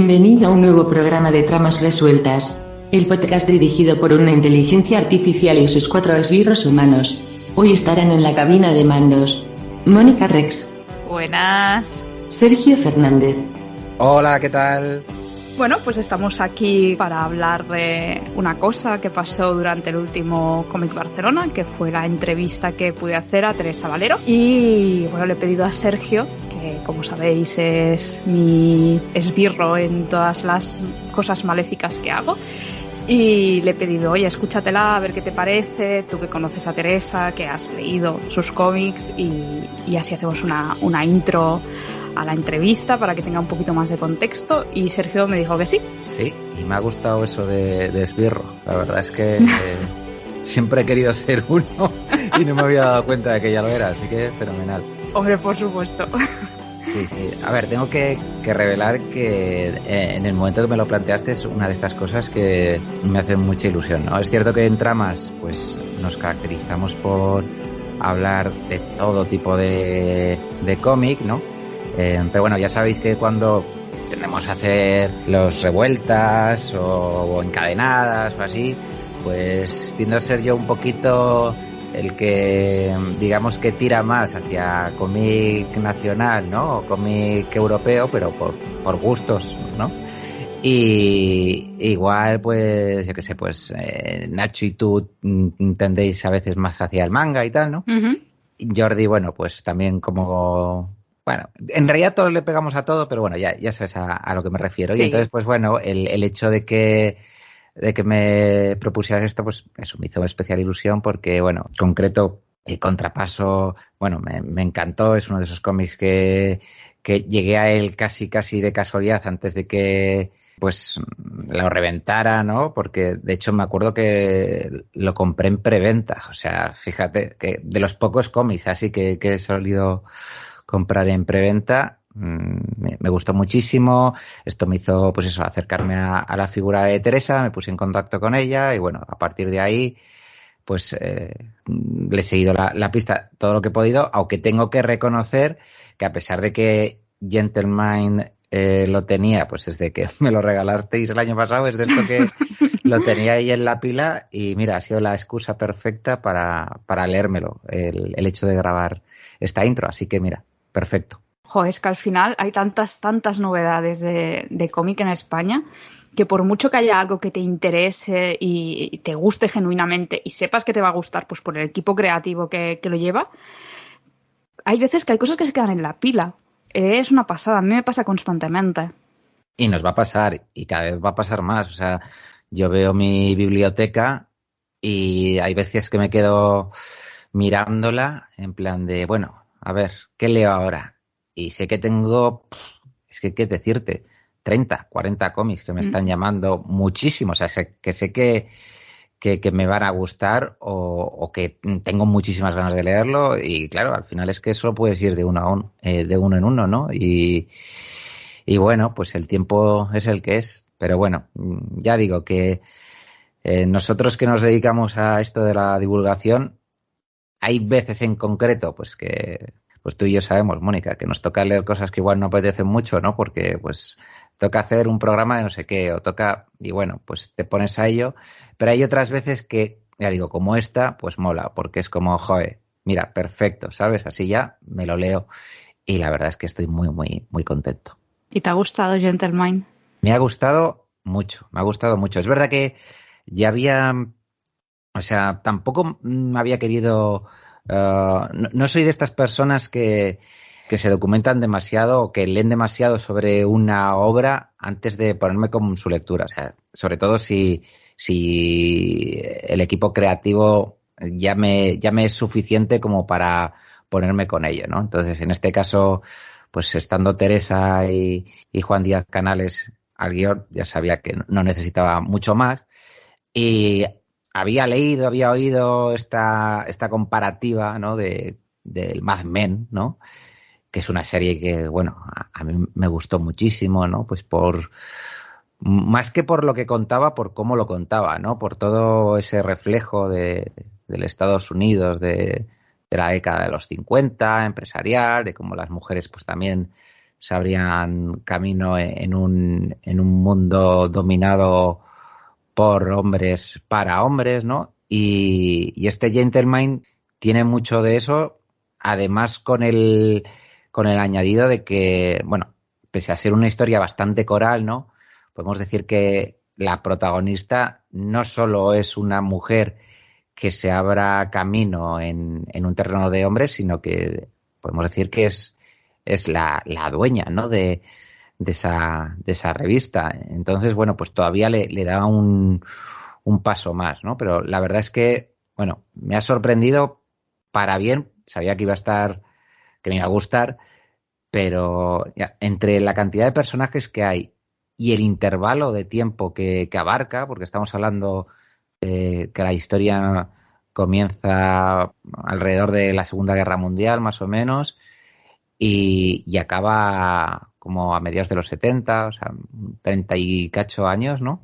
Bienvenido a un nuevo programa de Tramas Resueltas, el podcast dirigido por una inteligencia artificial y sus 4 esbirros humanos. Hoy estarán en la cabina de mandos Mónica Rex. Buenas. Sergio Fernández. Hola, ¿qué tal? Bueno, pues estamos aquí para hablar de una cosa que pasó durante el último Comic Barcelona, que fue la entrevista que pude hacer a Teresa Valero. Y bueno, le he pedido a Sergio, que como sabéis es mi esbirro en todas las cosas maléficas que hago, y le he pedido, oye, escúchatela, a ver qué te parece, tú que conoces a Teresa, que has leído sus cómics, y así hacemos una intro a la entrevista para que tenga un poquito más de contexto. Y Sergio me dijo que sí. Sí, y me ha gustado eso de esbirro. La verdad es que siempre he querido ser uno y no me había dado cuenta de que ya lo era, así que fenomenal. Hombre, por supuesto. Sí. A ver, tengo que revelar que en el momento que me lo planteaste es una de estas cosas que me hace mucha ilusión, ¿no? Es cierto que en Tramas pues nos caracterizamos por hablar de todo tipo de cómic, ¿no? Pero bueno, ya sabéis que cuando tendemos a hacer los revueltas o encadenadas o así, pues tiendo a ser yo un poquito el que, digamos, que tira más hacia cómic nacional, ¿no? O cómic europeo, pero por gustos, ¿no? Y igual, pues, yo qué sé, pues Nacho y tú tendéis a veces más hacia el manga y tal, ¿no? Uh-huh. Jordi, bueno, pues también como... Bueno, en realidad todos le pegamos a todo, pero bueno, ya sabes a lo que me refiero. Sí. Y entonces, pues bueno, el hecho de que me propusieras esto, pues eso me hizo especial ilusión porque, bueno, en concreto, Contrapaso, bueno, me encantó. Es uno de esos cómics que llegué a él casi de casualidad antes de que pues lo reventara, ¿no? Porque de hecho me acuerdo que lo compré en preventa. O sea, fíjate que de los pocos cómics así que he solido comprar en preventa, me gustó muchísimo. Esto me hizo, pues eso, acercarme a la figura de Teresa, me puse en contacto con ella y bueno, a partir de ahí pues le he seguido la pista todo lo que he podido, aunque tengo que reconocer que a pesar de que Gentleman lo tenía, pues desde que me lo regalasteis el año pasado, es de esto que lo tenía ahí en la pila y mira, ha sido la excusa perfecta para leérmelo, el hecho de grabar esta intro, así que mira, perfecto. Joder, es que al final hay tantas novedades de cómic en España que por mucho que haya algo que te interese y te guste genuinamente y sepas que te va a gustar pues por el equipo creativo que lo lleva, hay veces que hay cosas que se quedan en la pila. Es una pasada, a mí me pasa constantemente. Y nos va a pasar, y cada vez va a pasar más. O sea, yo veo mi biblioteca y hay veces que me quedo mirándola en plan de, bueno, a ver, ¿qué leo ahora? Y sé que tengo, es que qué decirte, 30, 40 cómics que me están llamando muchísimo. O sea, que sé que me van a gustar o que tengo muchísimas ganas de leerlo. Y claro, al final es que eso lo puedes ir de uno en uno, ¿no? Y bueno, pues el tiempo es el que es. Pero bueno, ya digo que nosotros que nos dedicamos a esto de la divulgación, hay veces en concreto, pues que pues tú y yo sabemos, Mónica, que nos toca leer cosas que igual no apetecen mucho, ¿no? Porque pues toca hacer un programa de no sé qué, o toca, y bueno, pues te pones a ello. Pero hay otras veces que, ya digo, como esta, pues mola, porque es como, joder, mira, perfecto, ¿sabes? Así ya me lo leo. Y la verdad es que estoy muy, muy, muy contento. ¿Y te ha gustado Gentleman? Me ha gustado mucho. Es verdad que ya había, o sea, tampoco había querido, no soy de estas personas que se documentan demasiado o que leen demasiado sobre una obra antes de ponerme con su lectura. O sea, sobre todo si el equipo creativo ya me es suficiente como para ponerme con ello, ¿no? Entonces, en este caso, pues estando Teresa y Juan Díaz Canales al guión, ya sabía que no necesitaba mucho más. Y había oído esta comparativa, ¿no? del Mad Men, ¿no? Que es una serie que, bueno, a mí me gustó muchísimo, ¿no? Pues más que por lo que contaba, por cómo lo contaba, ¿no? Por todo ese reflejo del Estados Unidos de la década de los 50, empresarial, de cómo las mujeres pues también se abrían camino en un mundo dominado por hombres para hombres, ¿no? Y este Gentleman tiene mucho de eso, además con el añadido de que, bueno, pese a ser una historia bastante coral, ¿no? Podemos decir que la protagonista no solo es una mujer que se abra camino en un terreno de hombres, sino que podemos decir que es la dueña, ¿no? de esa revista. Entonces, bueno, pues todavía le da un paso más, ¿no? Pero la verdad es que, bueno, me ha sorprendido para bien. Sabía que que me iba a gustar, pero ya, entre la cantidad de personajes que hay y el intervalo de tiempo que abarca, porque estamos hablando que la historia comienza alrededor de la Segunda Guerra Mundial, más o menos, y acaba como a mediados de los 70, o sea, 30 y cacho años, ¿no?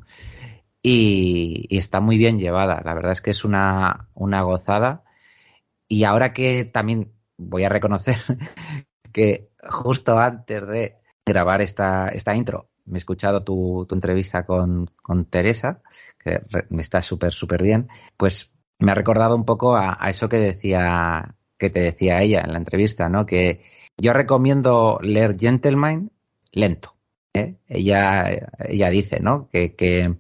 Y está muy bien llevada. La verdad es que es una gozada. Y ahora que también voy a reconocer que justo antes de grabar esta intro me he escuchado tu entrevista con Teresa, que está súper bien, pues me ha recordado un poco a eso que te decía ella en la entrevista, ¿no? Que yo recomiendo leer Gentleman lento, ¿eh? Ella dice, ¿no? Que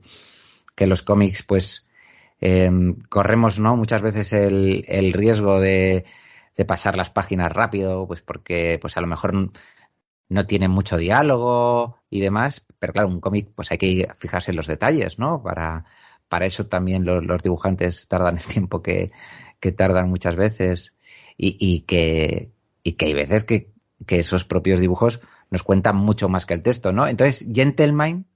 los cómics, pues, corremos, ¿no? Muchas veces el riesgo de pasar las páginas rápido, pues porque pues a lo mejor no tiene mucho diálogo y demás, pero claro, un cómic pues hay que fijarse en los detalles, ¿no? Para eso también los dibujantes tardan el tiempo que tardan muchas veces y que hay veces que esos propios dibujos nos cuentan mucho más que el texto, ¿no? Entonces, Gentleman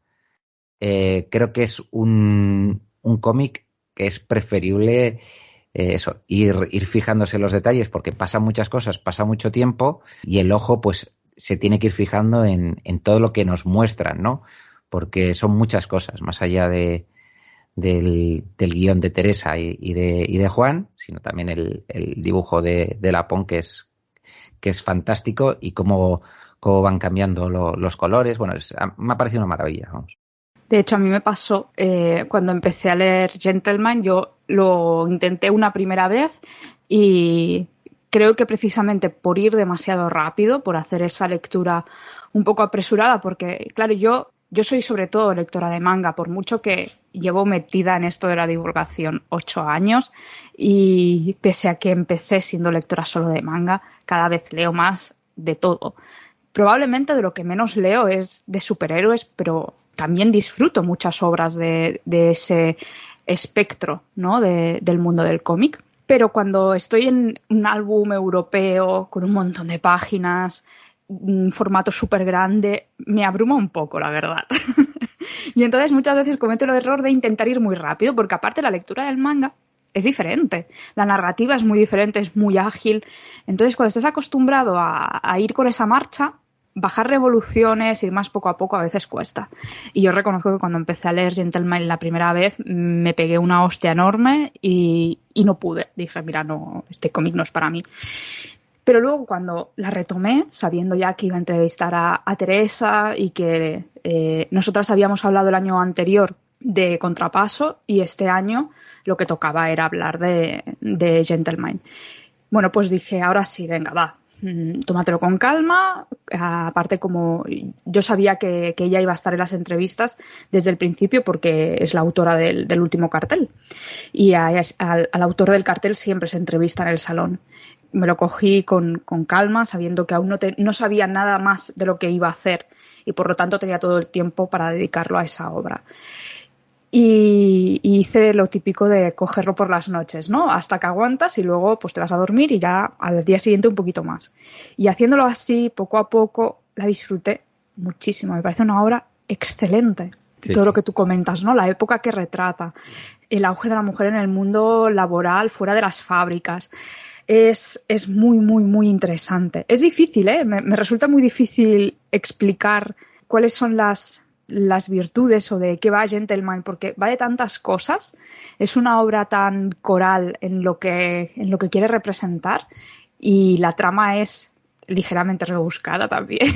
creo que es un cómic que es preferible ir fijándose en los detalles, porque pasan muchas cosas, pasa mucho tiempo y el ojo pues se tiene que ir fijando en todo lo que nos muestran, ¿no? Porque son muchas cosas, más allá del guión de Teresa y de Juan, sino también el dibujo de Lapón, que es fantástico, y cómo van cambiando los colores. Bueno, me ha parecido una maravilla, vamos. De hecho, a mí me pasó cuando empecé a leer Gentleman, yo lo intenté una primera vez y creo que precisamente por ir demasiado rápido, por hacer esa lectura un poco apresurada, porque claro, yo soy sobre todo lectora de manga, por mucho que llevo metida en esto de la divulgación 8 años y pese a que empecé siendo lectora solo de manga, cada vez leo más de todo. Probablemente de lo que menos leo es de superhéroes, pero también disfruto muchas obras de ese espectro, ¿no? del mundo del cómic. Pero cuando estoy en un álbum europeo con un montón de páginas, un formato súper grande, me abruma un poco, la verdad. Y entonces muchas veces cometo el error de intentar ir muy rápido, porque aparte la lectura del manga es diferente. La narrativa es muy diferente, es muy ágil. Entonces cuando estás acostumbrado a ir con esa marcha, bajar revoluciones, ir más poco a poco a veces cuesta. Y yo reconozco que cuando empecé a leer Gentleman la primera vez me pegué una hostia enorme y no pude. Dije, mira, no, este cómic no es para mí. Pero luego cuando la retomé, sabiendo ya que iba a entrevistar a Teresa y que nosotras habíamos hablado el año anterior de Contrapaso y este año lo que tocaba era hablar de Gentleman. Bueno, pues dije, ahora sí, venga, va. Tómatelo con calma. Aparte, como yo sabía que ella iba a estar en las entrevistas desde el principio porque es la autora del último cartel y al autor del cartel siempre se entrevista en el salón. Me lo cogí con calma, sabiendo que aún no sabía nada más de lo que iba a hacer y por lo tanto tenía todo el tiempo para dedicarlo a esa obra. Y hice lo típico de cogerlo por las noches, ¿no? Hasta que aguantas y luego pues te vas a dormir y ya al día siguiente un poquito más. Y haciéndolo así, poco a poco, la disfruté muchísimo. Me parece una obra excelente. Sí, todo sí. Lo que tú comentas, ¿no? La época que retrata, el auge de la mujer en el mundo laboral, fuera de las fábricas. Es muy, muy, muy interesante. Es difícil, ¿eh? Me resulta muy difícil explicar cuáles son las virtudes o de qué va Gentleman, porque va de tantas cosas, es una obra tan coral en lo que quiere representar y la trama es ligeramente rebuscada también.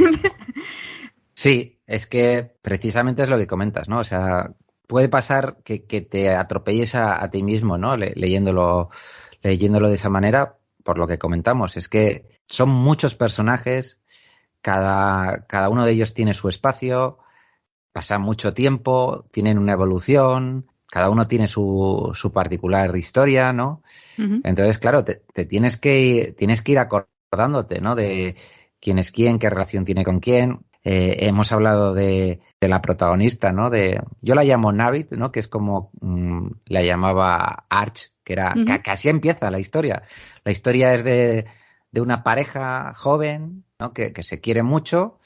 Sí, es que precisamente es lo que comentas, ¿no? O sea, puede pasar que te atropelles a ti mismo, ¿no? Leyéndolo de esa manera, por lo que comentamos. Es que son muchos personajes, cada uno de ellos tiene su espacio, pasan mucho tiempo, tienen una evolución, cada uno tiene su particular historia, ¿no? Uh-huh. Entonces, claro, te tienes que ir acordándote, ¿no? De quién es quién, qué relación tiene con quién. Hemos hablado de la protagonista, ¿no? Yo la llamo Navid, ¿no? Que es como la llamaba Arch, que era Uh-huh. que así empieza la historia. La historia es de una pareja joven, ¿no? Que se quiere mucho,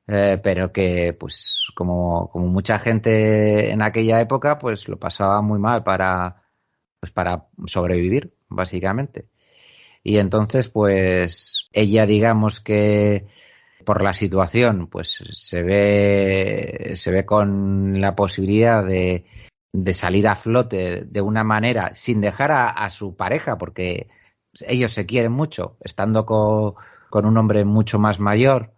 pero que, pues, como mucha gente en aquella época, pues lo pasaba muy mal para sobrevivir, básicamente. Y entonces, pues, ella, digamos que por la situación, pues se ve con la posibilidad de salir a flote de una manera sin dejar a su pareja, porque ellos se quieren mucho, estando con un hombre mucho más mayor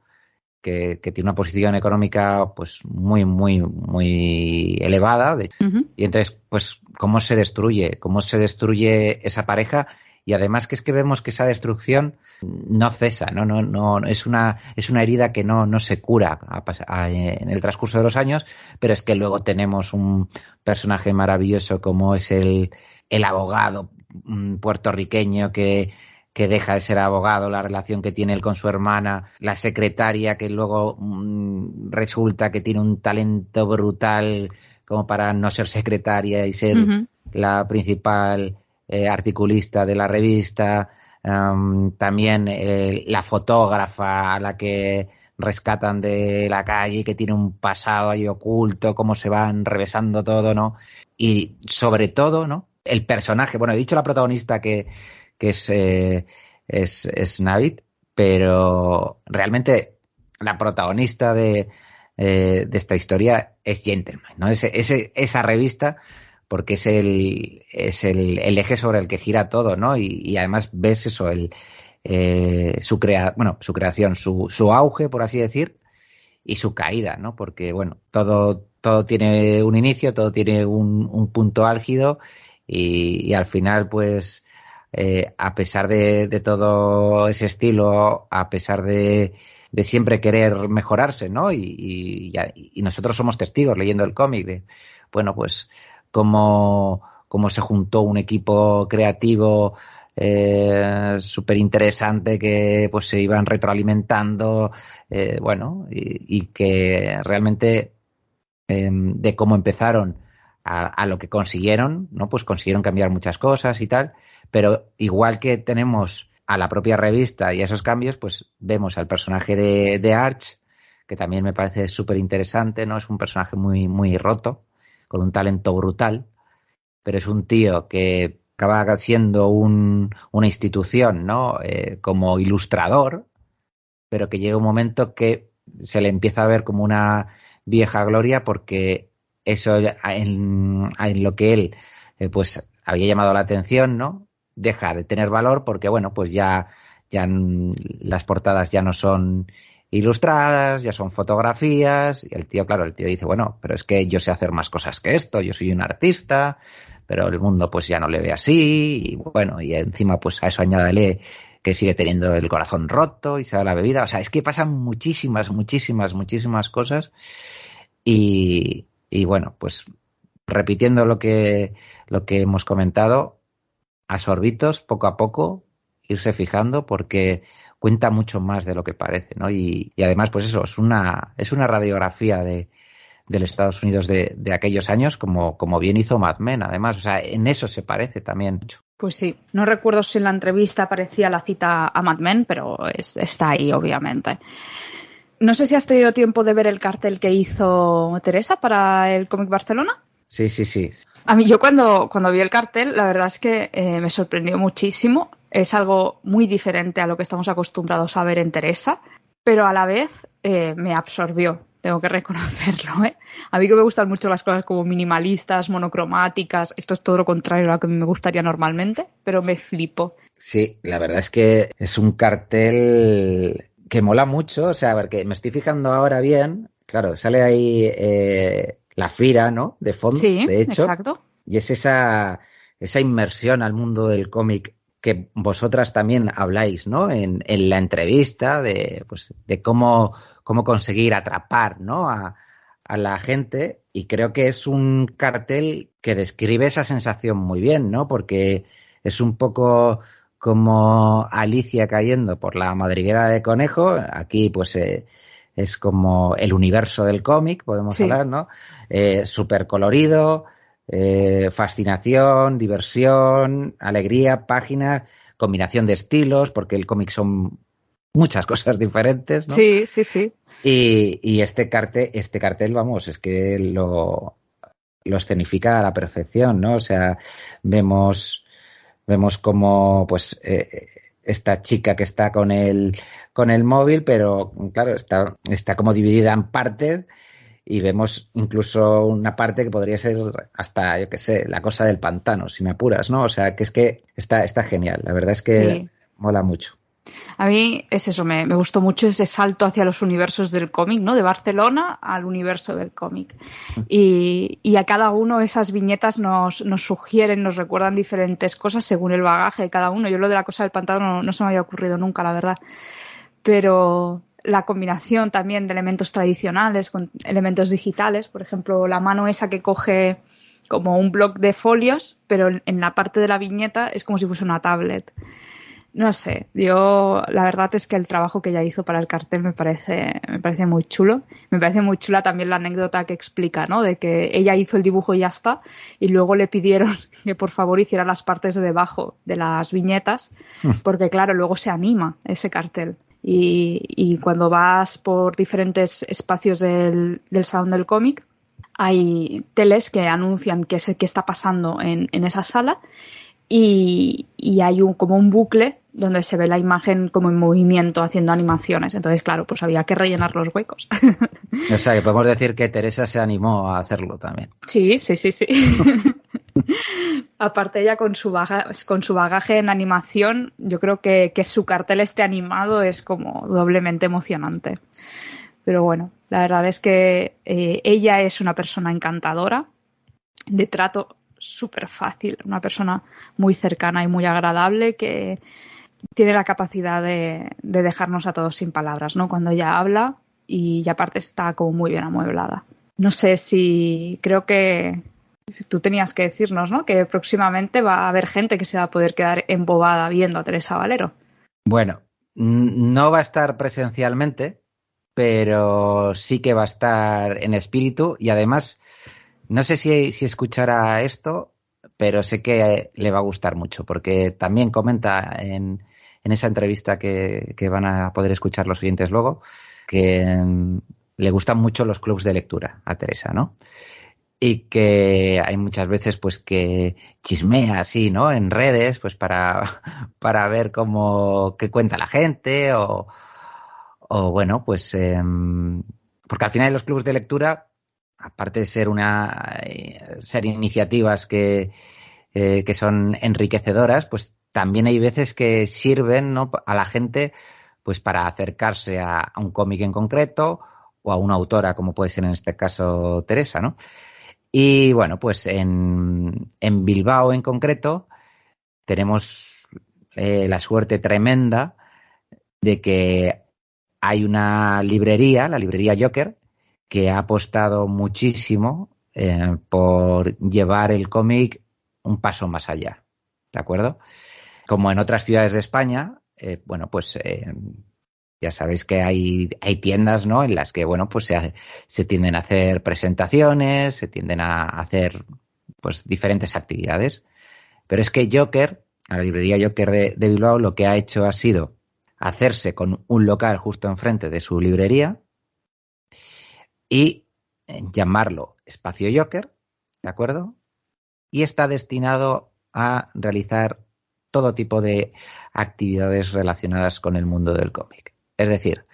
que tiene una posición económica pues muy, muy, muy elevada. Uh-huh. Y entonces, pues, cómo se destruye esa pareja. Y además que es que vemos que esa destrucción no cesa, no es una herida que no se cura en el transcurso de los años, pero es que luego tenemos un personaje maravilloso como es el abogado puertorriqueño que deja de ser abogado, la relación que tiene él con su hermana, la secretaria que luego resulta que tiene un talento brutal como para no ser secretaria y ser Uh-huh. la principal articulista de la revista, también la fotógrafa a la que rescatan de la calle, que tiene un pasado ahí oculto, cómo se van revesando todo, ¿no? Y sobre todo, ¿no? El personaje, bueno, he dicho la protagonista que es Navid, pero realmente la protagonista de esta historia es Gentleman, ¿no? Esa revista, porque es el eje sobre el que gira todo, ¿no? Y además ves eso, su creación, su auge, por así decir, y su caída, ¿no? Porque, bueno, todo tiene un inicio, todo tiene un punto álgido y al final, pues, a pesar de todo ese estilo, a pesar de siempre querer mejorarse, ¿no? Y nosotros somos testigos leyendo el cómic de, bueno, pues, cómo se juntó un equipo creativo súper interesante que pues se iban retroalimentando, bueno, y que realmente de cómo empezaron a lo que consiguieron, ¿no? Pues consiguieron cambiar muchas cosas y tal, pero igual que tenemos a la propia revista y a esos cambios, pues vemos al personaje de Arch, que también me parece súper interesante, ¿no? Es un personaje muy, muy roto, con un talento brutal, pero es un tío que acaba siendo una institución, ¿no? Como ilustrador, pero que llega un momento que se le empieza a ver como una vieja gloria porque eso en lo que él pues había llamado la atención, ¿no? Deja de tener valor porque, bueno, pues ya las portadas ya no son ilustradas, ya son fotografías, y el tío dice, bueno, pero es que yo sé hacer más cosas que esto, yo soy un artista, pero el mundo pues ya no le ve así, y bueno, y encima pues a eso añádale que sigue teniendo el corazón roto y se da la bebida, o sea, es que pasan muchísimas cosas y bueno, pues repitiendo lo que hemos comentado, a sorbitos, poco a poco, irse fijando porque cuenta mucho más de lo que parece, ¿no? Y además, pues eso, es una radiografía del Estados Unidos de aquellos años, como bien hizo Mad Men, además, o sea, en eso se parece también mucho. Pues sí, no recuerdo si en la entrevista aparecía la cita a Mad Men, pero está ahí, obviamente. No sé si has tenido tiempo de ver el cartel que hizo Teresa para el Cómic Barcelona. Sí. A mí, yo cuando vi el cartel, la verdad es que me sorprendió muchísimo. Es algo muy diferente a lo que estamos acostumbrados a ver en Teresa, pero a la vez me absorbió, tengo que reconocerlo, ¿eh? A mí que me gustan mucho las cosas como minimalistas, monocromáticas, esto es todo lo contrario a lo que me gustaría normalmente. pero me flipo. Sí, la verdad es que es un cartel que mola mucho, o sea, porque me estoy fijando ahora bien, claro, sale ahí la Fira, ¿no? De fondo, Sí, de hecho, exacto. y es esa inmersión al mundo del cómic que vosotras también habláis, ¿no? En la entrevista pues, de cómo conseguir atrapar, ¿no? A la gente, y creo que es un cartel que describe esa sensación muy bien, ¿no? Porque es un poco como Alicia cayendo por la madriguera de conejo. Aquí pues es como el universo del cómic, podemos Sí. hablar, ¿no? Súper colorido, fascinación, diversión, alegría, páginas, combinación de estilos, porque el cómic son muchas cosas diferentes, ¿no? Sí, sí, sí. Y este cartel, vamos, es que lo escenifica a la perfección, ¿no? O sea, vemos como pues esta chica que está con el móvil, pero claro, está como dividida en partes, y vemos incluso una parte que podría ser hasta, yo qué sé, la cosa del pantano, si me apuras, ¿no? O sea, que es que está genial, la verdad es que Sí. mola mucho. A mí es eso, me gustó mucho ese salto hacia los universos del cómic, ¿no? De Barcelona al universo del cómic. Y a cada uno esas viñetas nos sugieren, nos recuerdan diferentes cosas según el bagaje de cada uno. Yo lo de la cosa del pantano no se me había ocurrido nunca, la verdad. Pero la combinación también de elementos tradicionales con elementos digitales, por ejemplo, la mano esa que coge como un bloc de folios, pero en la parte de la viñeta es como si fuese una tablet. No sé, yo la verdad es que el trabajo que ella hizo para el cartel me parece muy chulo. Me parece muy chula también la anécdota que explica, ¿no? De que ella hizo el dibujo y ya está, y luego le pidieron que por favor hiciera las partes de debajo de las viñetas, porque claro, luego se anima ese cartel. Y cuando vas por diferentes espacios del salón del cómic, hay teles que anuncian qué está pasando en esa sala, y hay como un bucle donde se ve la imagen como en movimiento haciendo animaciones. Entonces, claro, pues había que rellenar los huecos. O sea, que podemos decir que Teresa se animó a hacerlo también. Sí. Aparte ella con su bagaje en animación, yo creo que su cartel esté animado es como doblemente emocionante. Pero bueno, la verdad es que ella es una persona encantadora, de trato súper fácil, una persona muy cercana y muy agradable que tiene la capacidad de dejarnos a todos sin palabras, ¿no? Cuando ella habla, y aparte está como muy bien amueblada. No sé si creo que si tú tenías que decirnos, ¿no? Que próximamente va a haber gente que se va a poder quedar embobada viendo a Teresa Valero. Bueno, no va a estar presencialmente, pero sí que va a estar en espíritu, y además no sé si escuchará esto, pero sé que le va a gustar mucho, porque también comenta en esa entrevista que van a poder escuchar los oyentes luego, que le gustan mucho los clubs de lectura a Teresa, ¿no? Y que hay muchas veces pues que chismea así, ¿no? En redes, pues para ver qué cuenta la gente, o bueno, pues porque al final en los clubs de lectura, aparte de ser iniciativas que son enriquecedoras, pues también hay veces que sirven, ¿no?, a la gente pues para acercarse a un cómic en concreto, o a una autora, como puede ser en este caso Teresa, ¿no? Y bueno, pues en Bilbao en concreto tenemos la suerte tremenda de que hay una librería, la librería Joker, que ha apostado muchísimo por llevar el cómic un paso más allá, ¿de acuerdo? Como en otras ciudades de España, bueno, pues ya sabéis que hay tiendas, ¿no?, en las que, bueno, pues se tienden a hacer presentaciones, se tienden a hacer pues diferentes actividades. Pero es que Joker, la librería Joker de Bilbao, lo que ha hecho ha sido hacerse con un local justo enfrente de su librería y llamarlo Espacio Joker, ¿de acuerdo? Y está destinado a realizar todo tipo de actividades relacionadas con el mundo del cómic. Es decir,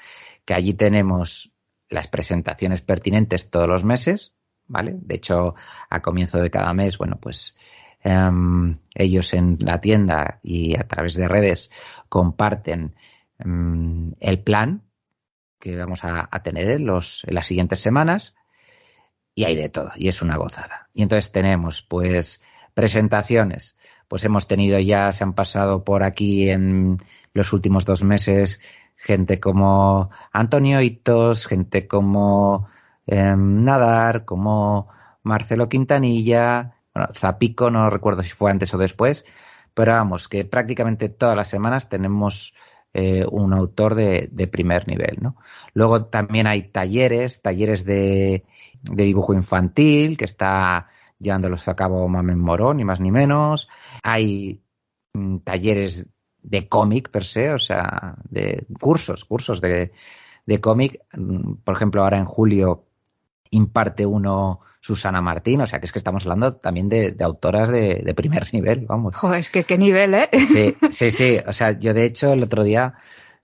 que allí tenemos las presentaciones pertinentes todos los meses, ¿vale? De hecho, a comienzo de cada mes, bueno, pues ellos en la tienda y a través de redes comparten el plan que vamos a tener en las siguientes semanas, y hay de todo, y es una gozada. Y entonces tenemos, pues, presentaciones. Pues hemos tenido ya, se han pasado por aquí en los últimos 2 meses gente como Antonio Hitos, gente como Nadar, como Marcelo Quintanilla, bueno, Zapico, no recuerdo si fue antes o después, pero vamos, que prácticamente todas las semanas tenemos un autor de primer nivel, ¿no? Luego también hay talleres de dibujo infantil, que está llevándolos a cabo Mamen Morón, ni más ni menos. Hay talleres de cómic per se, o sea, de cursos de cómic. Por ejemplo, ahora en julio imparte uno Susana Martín, o sea, que es que estamos hablando también de autoras de primer nivel, vamos. Joder, es que qué nivel, ¿eh? Sí, o sea, yo de hecho el otro día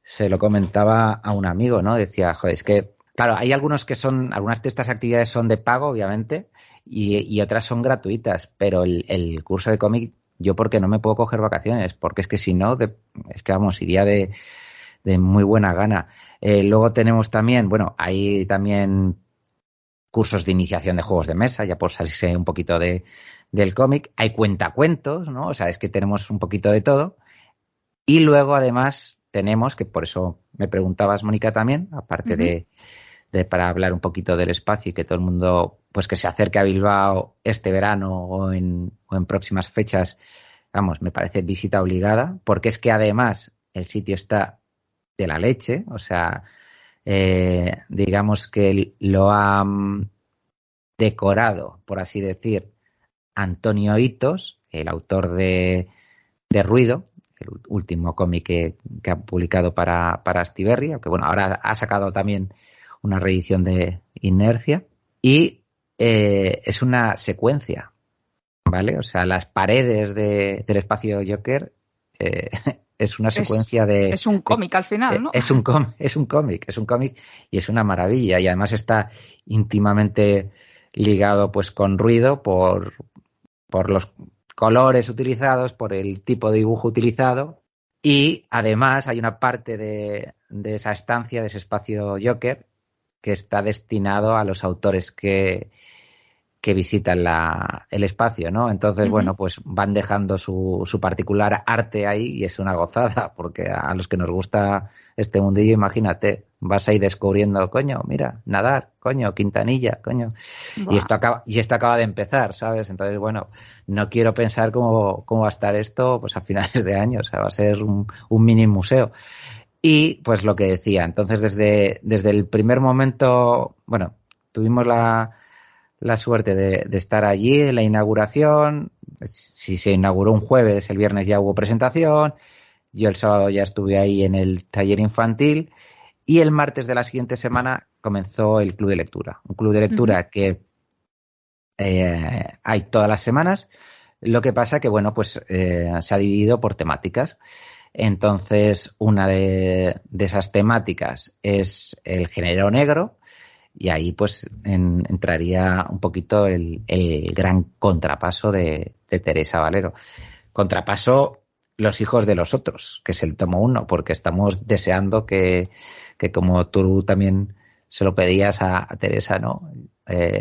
se lo comentaba a un amigo, ¿no? Decía, joder, es que, claro, hay algunas de estas actividades son de pago, obviamente, y otras son gratuitas, pero el curso de cómic, yo porque no me puedo coger vacaciones, porque es que si no, es que vamos, iría de muy buena gana. Luego tenemos también, bueno, hay también cursos de iniciación de juegos de mesa, ya por salirse un poquito del cómic. Hay cuentacuentos, ¿no? O sea, es que tenemos un poquito de todo. Y luego, además, tenemos, que por eso me preguntabas, Mónica, también, aparte de para hablar un poquito del espacio y que todo el mundo, pues que se acerque a Bilbao este verano o en próximas fechas, vamos, me parece visita obligada, porque es que además el sitio está de la leche, o sea, digamos que lo ha decorado, por así decir, Antonio Hitos, el autor de Ruido, el último cómic que ha publicado para Astiberri, aunque bueno, ahora ha sacado también una reedición de Inercia, y es una secuencia, ¿vale? O sea, las paredes del espacio Joker es una secuencia es un cómic al final, ¿no? Es un cómic y es una maravilla, y además está íntimamente ligado pues con Ruido por los colores utilizados, por el tipo de dibujo utilizado, y además hay una parte de esa estancia, de ese espacio Joker, que está destinado a los autores que visitan el espacio, ¿no? Entonces, bueno, pues van dejando su particular arte ahí, y es una gozada, porque a los que nos gusta este mundillo, imagínate, vas ahí descubriendo, coño, mira, Nadar, coño, Quintanilla, coño. Y esto acaba de empezar, ¿sabes? Entonces, bueno, no quiero pensar cómo va a estar esto pues a finales de año, o sea, va a ser un mini museo. Y pues lo que decía, entonces desde el primer momento, bueno, tuvimos la suerte de estar allí en la inauguración. Si se inauguró un jueves, el viernes ya hubo presentación. Yo el sábado ya estuve ahí en el taller infantil, y el martes de la siguiente semana comenzó el club de lectura. Un club de lectura que hay todas las semanas. Lo que pasa que, bueno, pues se ha dividido por temáticas. Entonces, una de esas temáticas es el género negro, y ahí pues entraría un poquito el gran contrapaso de Teresa Valero. Contrapaso Los hijos de los otros, que es el tomo 1, porque estamos deseando que como tú también se lo pedías a Teresa, ¿no?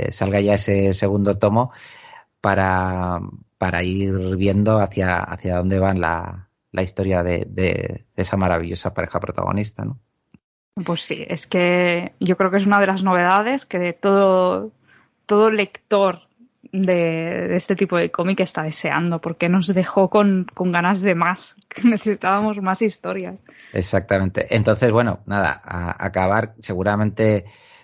Salga ya ese segundo tomo para ir viendo hacia dónde van la historia de esa maravillosa pareja protagonista, ¿no? Pues sí, es que yo creo que es una de las novedades que todo lector de este tipo de cómic está deseando, porque nos dejó con ganas de más, que necesitábamos más historias. Exactamente. Entonces, bueno, nada, a acabar seguramente,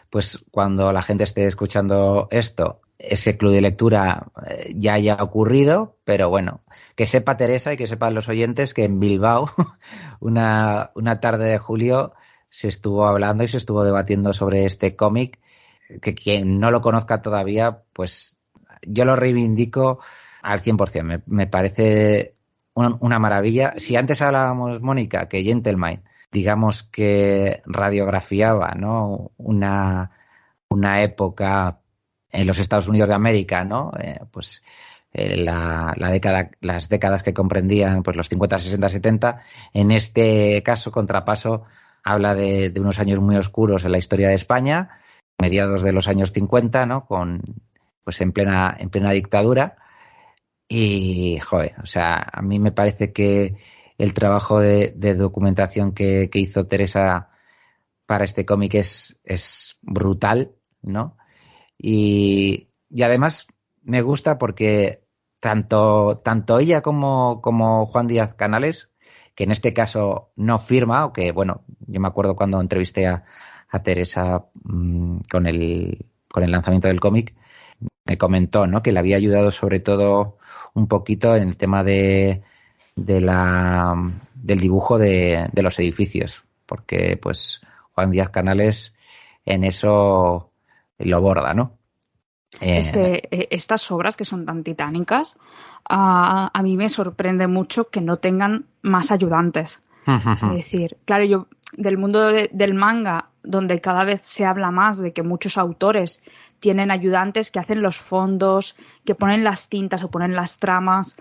pues cuando la gente esté escuchando esto, ese club de lectura ya haya ocurrido, pero bueno, que sepa Teresa y que sepan los oyentes que en Bilbao una tarde de julio se estuvo hablando y se estuvo debatiendo sobre este cómic, que quien no lo conozca todavía, pues yo lo reivindico al 100%. Me parece una maravilla. Si antes hablábamos, Mónica, que Gentleman, digamos que radiografiaba, ¿no?, una época en los Estados Unidos de América, ¿no? las décadas que comprendían pues los 50, 60, 70. En este caso, Contrapaso habla de unos años muy oscuros en la historia de España, mediados de los años 50, ¿no? Pues en plena dictadura. Y, joder, o sea, a mí me parece que el trabajo de documentación que hizo Teresa para este cómic es brutal, ¿no? Y además me gusta porque tanto ella como Juan Díaz Canales, que en este caso no firma, o que, bueno, yo me acuerdo cuando entrevisté a Teresa con el lanzamiento del cómic, me comentó, ¿no?, que le había ayudado sobre todo un poquito en el tema del dibujo de los edificios, porque pues Juan Díaz Canales en eso lo borda, ¿no? Es que estas obras que son tan titánicas, a mí me sorprende mucho que no tengan más ayudantes. Es decir, claro, yo del mundo del manga, donde cada vez se habla más de que muchos autores tienen ayudantes que hacen los fondos, que ponen las tintas o ponen las tramas.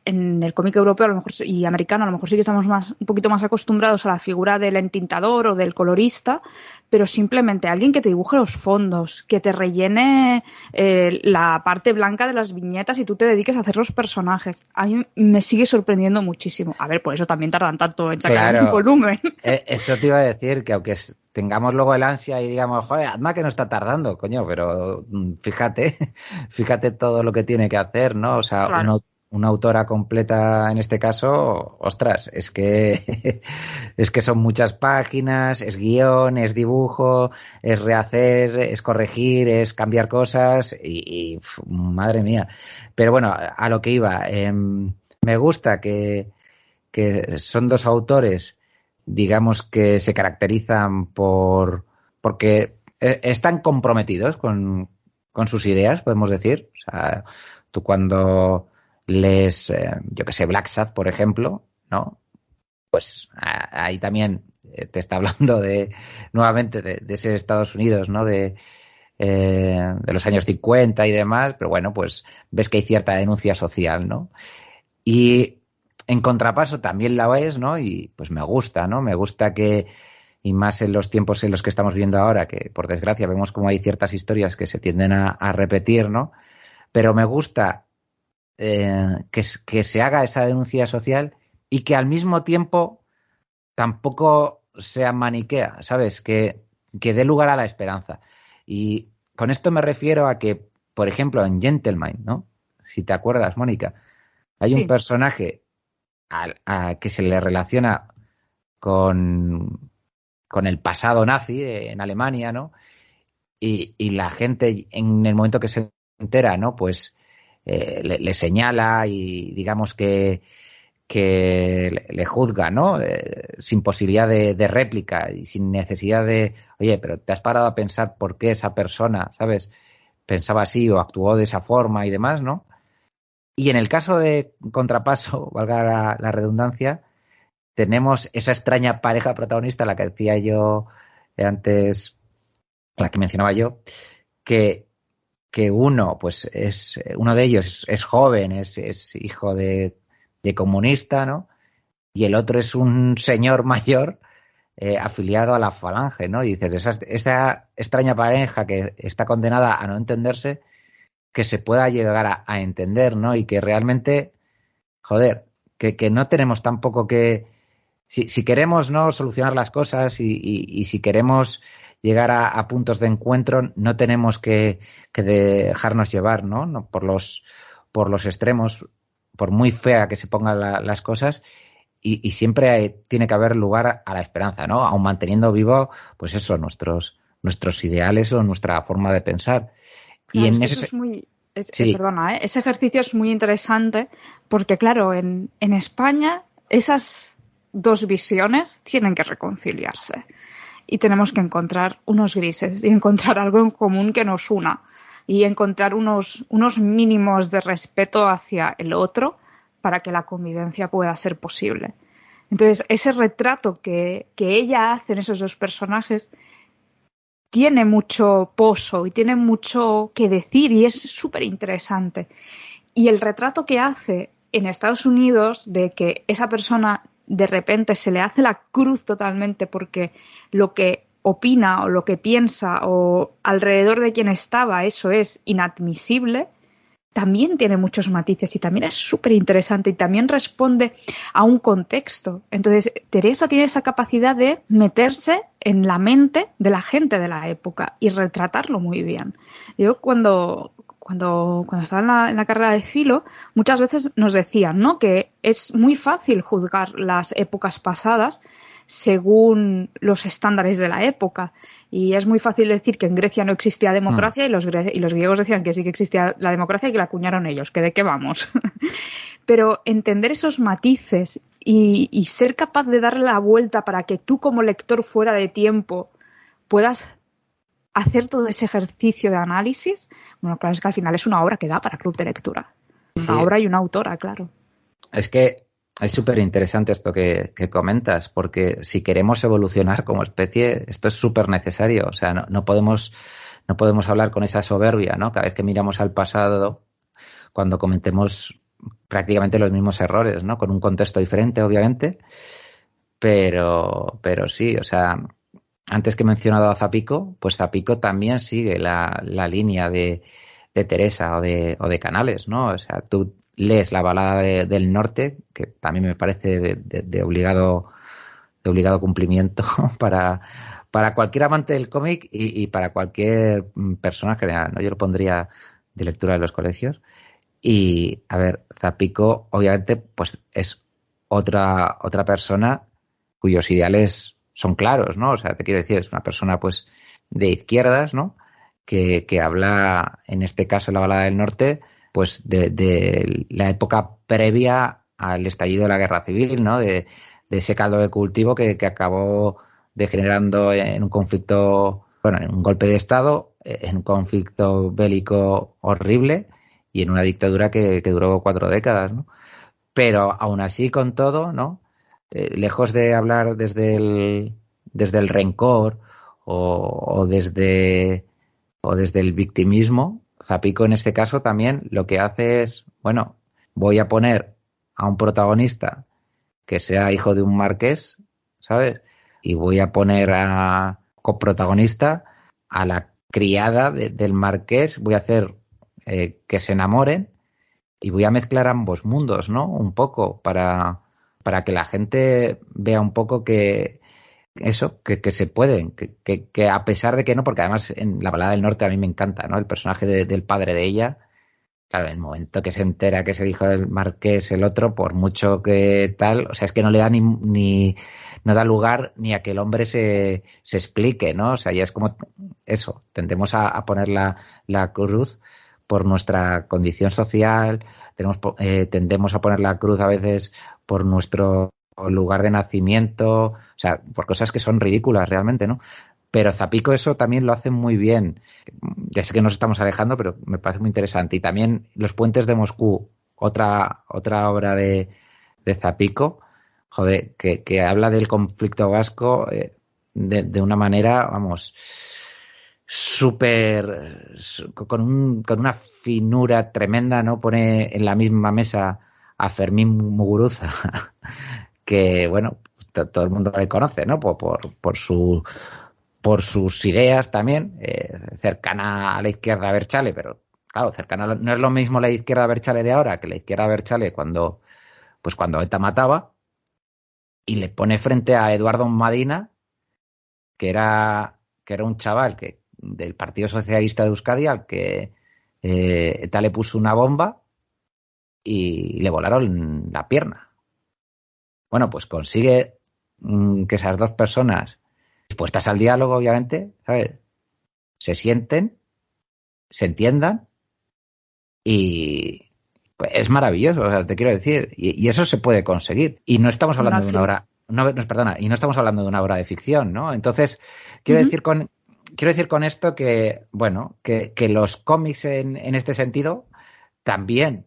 En el cómic europeo a lo mejor y americano a lo mejor sí que estamos un poquito más acostumbrados a la figura del entintador o del colorista, pero simplemente alguien que te dibuje los fondos, que te rellene la parte blanca de las viñetas y tú te dediques a hacer los personajes. A mí me sigue sorprendiendo muchísimo. A ver, por eso también tardan tanto en sacar un volumen. Eso te iba a decir, que aunque tengamos luego el ansia y digamos, joder, anda que no está tardando, coño, pero fíjate todo lo que tiene que hacer, ¿no? O sea, claro. Una autora completa en este caso, ostras, es que son muchas páginas, es guión, es dibujo, es rehacer, es corregir, es cambiar cosas y madre mía. Pero bueno, a lo que iba, me gusta que son dos autores, digamos, que se caracterizan porque están comprometidos con sus ideas, podemos decir. O sea, tú cuando lees, yo que sé, Black Sad, por ejemplo, ¿no? Pues ahí también te está hablando nuevamente de ese Estados Unidos, ¿no? De los años 50 y demás, pero bueno, pues ves que hay cierta denuncia social, ¿no? Y en Contrapaso también la es, ¿no? Y pues me gusta, ¿no? Me gusta y más en los tiempos en los que estamos viendo ahora, que por desgracia vemos como hay ciertas historias que se tienden a repetir, ¿no? Pero me gusta que se haga esa denuncia social y que al mismo tiempo tampoco sea maniquea, ¿sabes? Que dé lugar a la esperanza. Y con esto me refiero a que, por ejemplo, en Gentleman, ¿no? Si te acuerdas, Mónica, hay un personaje que se le relaciona con el pasado nazi en Alemania, ¿no? Y la gente, en el momento que se entera, ¿no? Pues le señala y digamos que le juzga, ¿no? Sin posibilidad de réplica y sin necesidad de, oye, pero te has parado a pensar por qué esa persona, ¿sabes?, pensaba así o actuó de esa forma y demás, ¿no? Y en el caso de Contrapaso, valga la redundancia, tenemos esa extraña pareja protagonista, la que decía yo antes, la que mencionaba yo, que uno, pues uno de ellos es joven, es hijo de comunista, ¿no? Y el otro es un señor mayor afiliado a la Falange, ¿no? Y dices, esta extraña pareja que está condenada a no entenderse, que se pueda llegar a entender, ¿no? Y que realmente, joder, que no tenemos tampoco que... Si queremos, ¿no?, solucionar las cosas y si queremos llegar a puntos de encuentro, no tenemos que dejarnos llevar, ¿no? Por los extremos, por muy fea que se pongan las cosas, y siempre tiene que haber lugar a la esperanza, ¿no? Aun manteniendo vivo, pues eso, nuestros ideales o nuestra forma de pensar. Claro, Y en eso es muy... sí. Perdona, ese ejercicio es muy interesante porque, claro, en España esas dos visiones tienen que reconciliarse y tenemos que encontrar unos grises y encontrar algo en común que nos una y encontrar unos mínimos de respeto hacia el otro para que la convivencia pueda ser posible. Entonces, ese retrato que ella hace en esos dos personajes tiene mucho pozo y tiene mucho que decir y es súper interesante. Y el retrato que hace en Estados Unidos de que esa persona de repente se le hace la cruz totalmente porque lo que opina o lo que piensa o alrededor de quien estaba, eso es inadmisible, también tiene muchos matices y también es súper interesante y también responde a un contexto. Entonces, Teresa tiene esa capacidad de meterse en la mente de la gente de la época y retratarlo muy bien. Yo cuando estaba en la carrera de filo, muchas veces nos decían, ¿no?, que es muy fácil juzgar las épocas pasadas según los estándares de la época. Y es muy fácil decir que en Grecia no existía democracia y los griegos decían que sí que existía la democracia y que la acuñaron ellos, que de qué vamos. Pero entender esos matices y ser capaz de darle la vuelta para que tú como lector fuera de tiempo puedas hacer todo ese ejercicio de análisis, bueno, claro, es que al final es una obra que da para club de lectura. Sí. Una obra y una autora, claro. Es que es súper interesante esto que comentas, porque si queremos evolucionar como especie, esto es súper necesario. O sea, no podemos hablar con esa soberbia, ¿no? Cada vez que miramos al pasado, cuando cometemos prácticamente los mismos errores, ¿no? Con un contexto diferente, obviamente, pero sí, o sea, antes que he mencionado a Zapico, pues Zapico también sigue la línea de Teresa o de Canales, ¿no? O sea, tú lees la balada del norte, que también me parece de obligado cumplimiento para cualquier amante del cómic y para cualquier persona en general, ¿no? Yo lo pondría de lectura de los colegios. Y, a ver, Zapico, obviamente, pues es otra persona cuyos ideales son claros, ¿no? O sea, te quiero decir, es una persona, pues, de izquierdas, ¿no? Que habla, en este caso, en la balada del norte, pues, de la época previa al estallido de la guerra civil, ¿no? De ese caldo de cultivo que acabó degenerando en un conflicto, bueno, en un golpe de Estado, en un conflicto bélico horrible y en una dictadura que duró 4 décadas, ¿no? Pero aún así, con todo, ¿no? Lejos de hablar desde el rencor o desde el victimismo, Zapico en este caso también lo que hace es, bueno, voy a poner a un protagonista que sea hijo de un marqués, ¿sabes? Y voy a poner a coprotagonista a la criada del marqués, voy a hacer que se enamoren y voy a mezclar ambos mundos, ¿no? Un poco para que la gente vea un poco que eso, que se pueden, que a pesar de que no, porque además en la balada del norte a mí me encanta, ¿no? El personaje del padre de ella, claro, en el momento que se entera que es el hijo del marqués, el otro, por mucho que tal, o sea, es que no le da no da lugar ni a que el hombre se explique, ¿no? O sea, ya es como eso, tendemos a poner la cruz por nuestra condición social, tendemos a poner la cruz a veces por nuestro lugar de nacimiento, o sea, por cosas que son ridículas realmente, ¿no? Pero Zapico eso también lo hace muy bien. Ya sé que nos estamos alejando, pero me parece muy interesante. Y también Los puentes de Moscú, otra obra de Zapico, joder, que habla del conflicto vasco de una manera, vamos, súper, con una finura tremenda, ¿no? Pone en la misma mesa a Fermín Muguruza, que, bueno, todo el mundo le conoce, ¿no? Por sus ideas también, cercana a la izquierda Berchale, pero claro, cercana no es lo mismo la izquierda Berchale de ahora que la izquierda Berchale cuando ETA mataba, y le pone frente a Eduardo Madina, que era un chaval del Partido Socialista de Euskadi al que ETA le puso una bomba y le volaron la pierna. Bueno, pues consigue que esas dos personas, dispuestas al diálogo, obviamente, ¿sabes?, se sienten, se entiendan y pues, es maravilloso, o sea, te quiero decir, y eso se puede conseguir. Y no estamos hablando de una obra, y no estamos hablando de una obra de ficción, ¿no? Entonces, quiero decir con esto que, bueno, que los cómics en este sentido también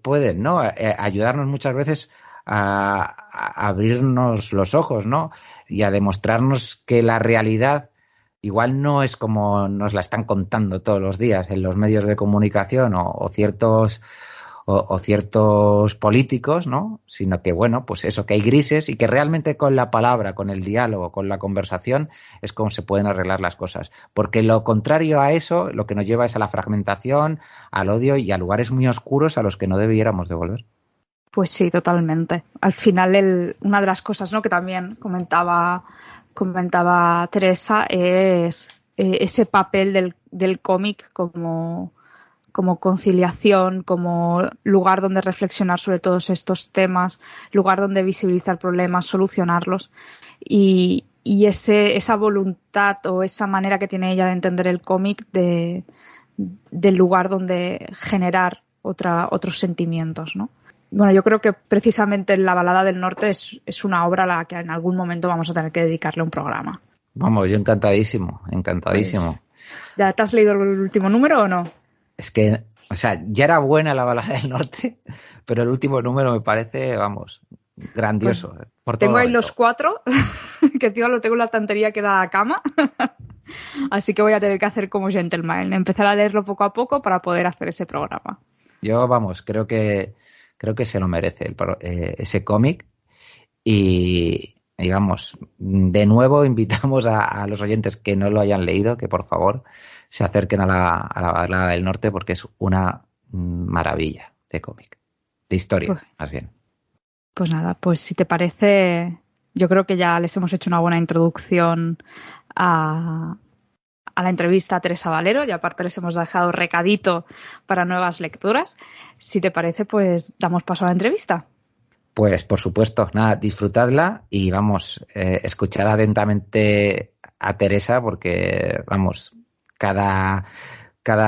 pueden, ¿no? Ayudarnos muchas veces a abrirnos los ojos, ¿no? Y a demostrarnos que la realidad igual no es como nos la están contando todos los días en los medios de comunicación o ciertos políticos, ¿no? Sino que, bueno, pues eso, que hay grises y que realmente con la palabra, con el diálogo, con la conversación es como se pueden arreglar las cosas. Porque lo contrario a eso, lo que nos lleva es a la fragmentación, al odio y a lugares muy oscuros a los que no debiéramos de volver. Pues sí, totalmente. Al final, una de las cosas, ¿no?, que también comentaba Teresa es ese papel del cómic como conciliación, como lugar donde reflexionar sobre todos estos temas, lugar donde visibilizar problemas, solucionarlos y esa voluntad o esa manera que tiene ella de entender el cómic del lugar donde generar otros sentimientos, ¿no? Bueno, yo creo que precisamente La balada del norte es una obra a la que en algún momento vamos a tener que dedicarle un programa. Vamos, yo encantadísimo. Pues, ¿ya te has leído el último número o no? Es que, o sea, ya era buena La balada del norte, pero el último número me parece, vamos, grandioso. Pues, por tengo todo ahí los 4, que encima lo tengo en la estantería que da a cama. Así que voy a tener que hacer como Gentleman, empezar a leerlo poco a poco para poder hacer ese programa. Yo, vamos, creo que se lo merece ese cómic y vamos, de nuevo invitamos a los oyentes que no lo hayan leído que por favor se acerquen a la balada del norte porque es una maravilla de cómic, de historia, pues, más bien. Pues nada, pues si te parece, yo creo que ya les hemos hecho una buena introducción a la entrevista a Teresa Valero y aparte les hemos dejado recadito para nuevas lecturas. Si te parece, pues damos paso a la entrevista. Pues por supuesto, nada, disfrutadla y vamos, escuchad atentamente a Teresa porque, vamos, cada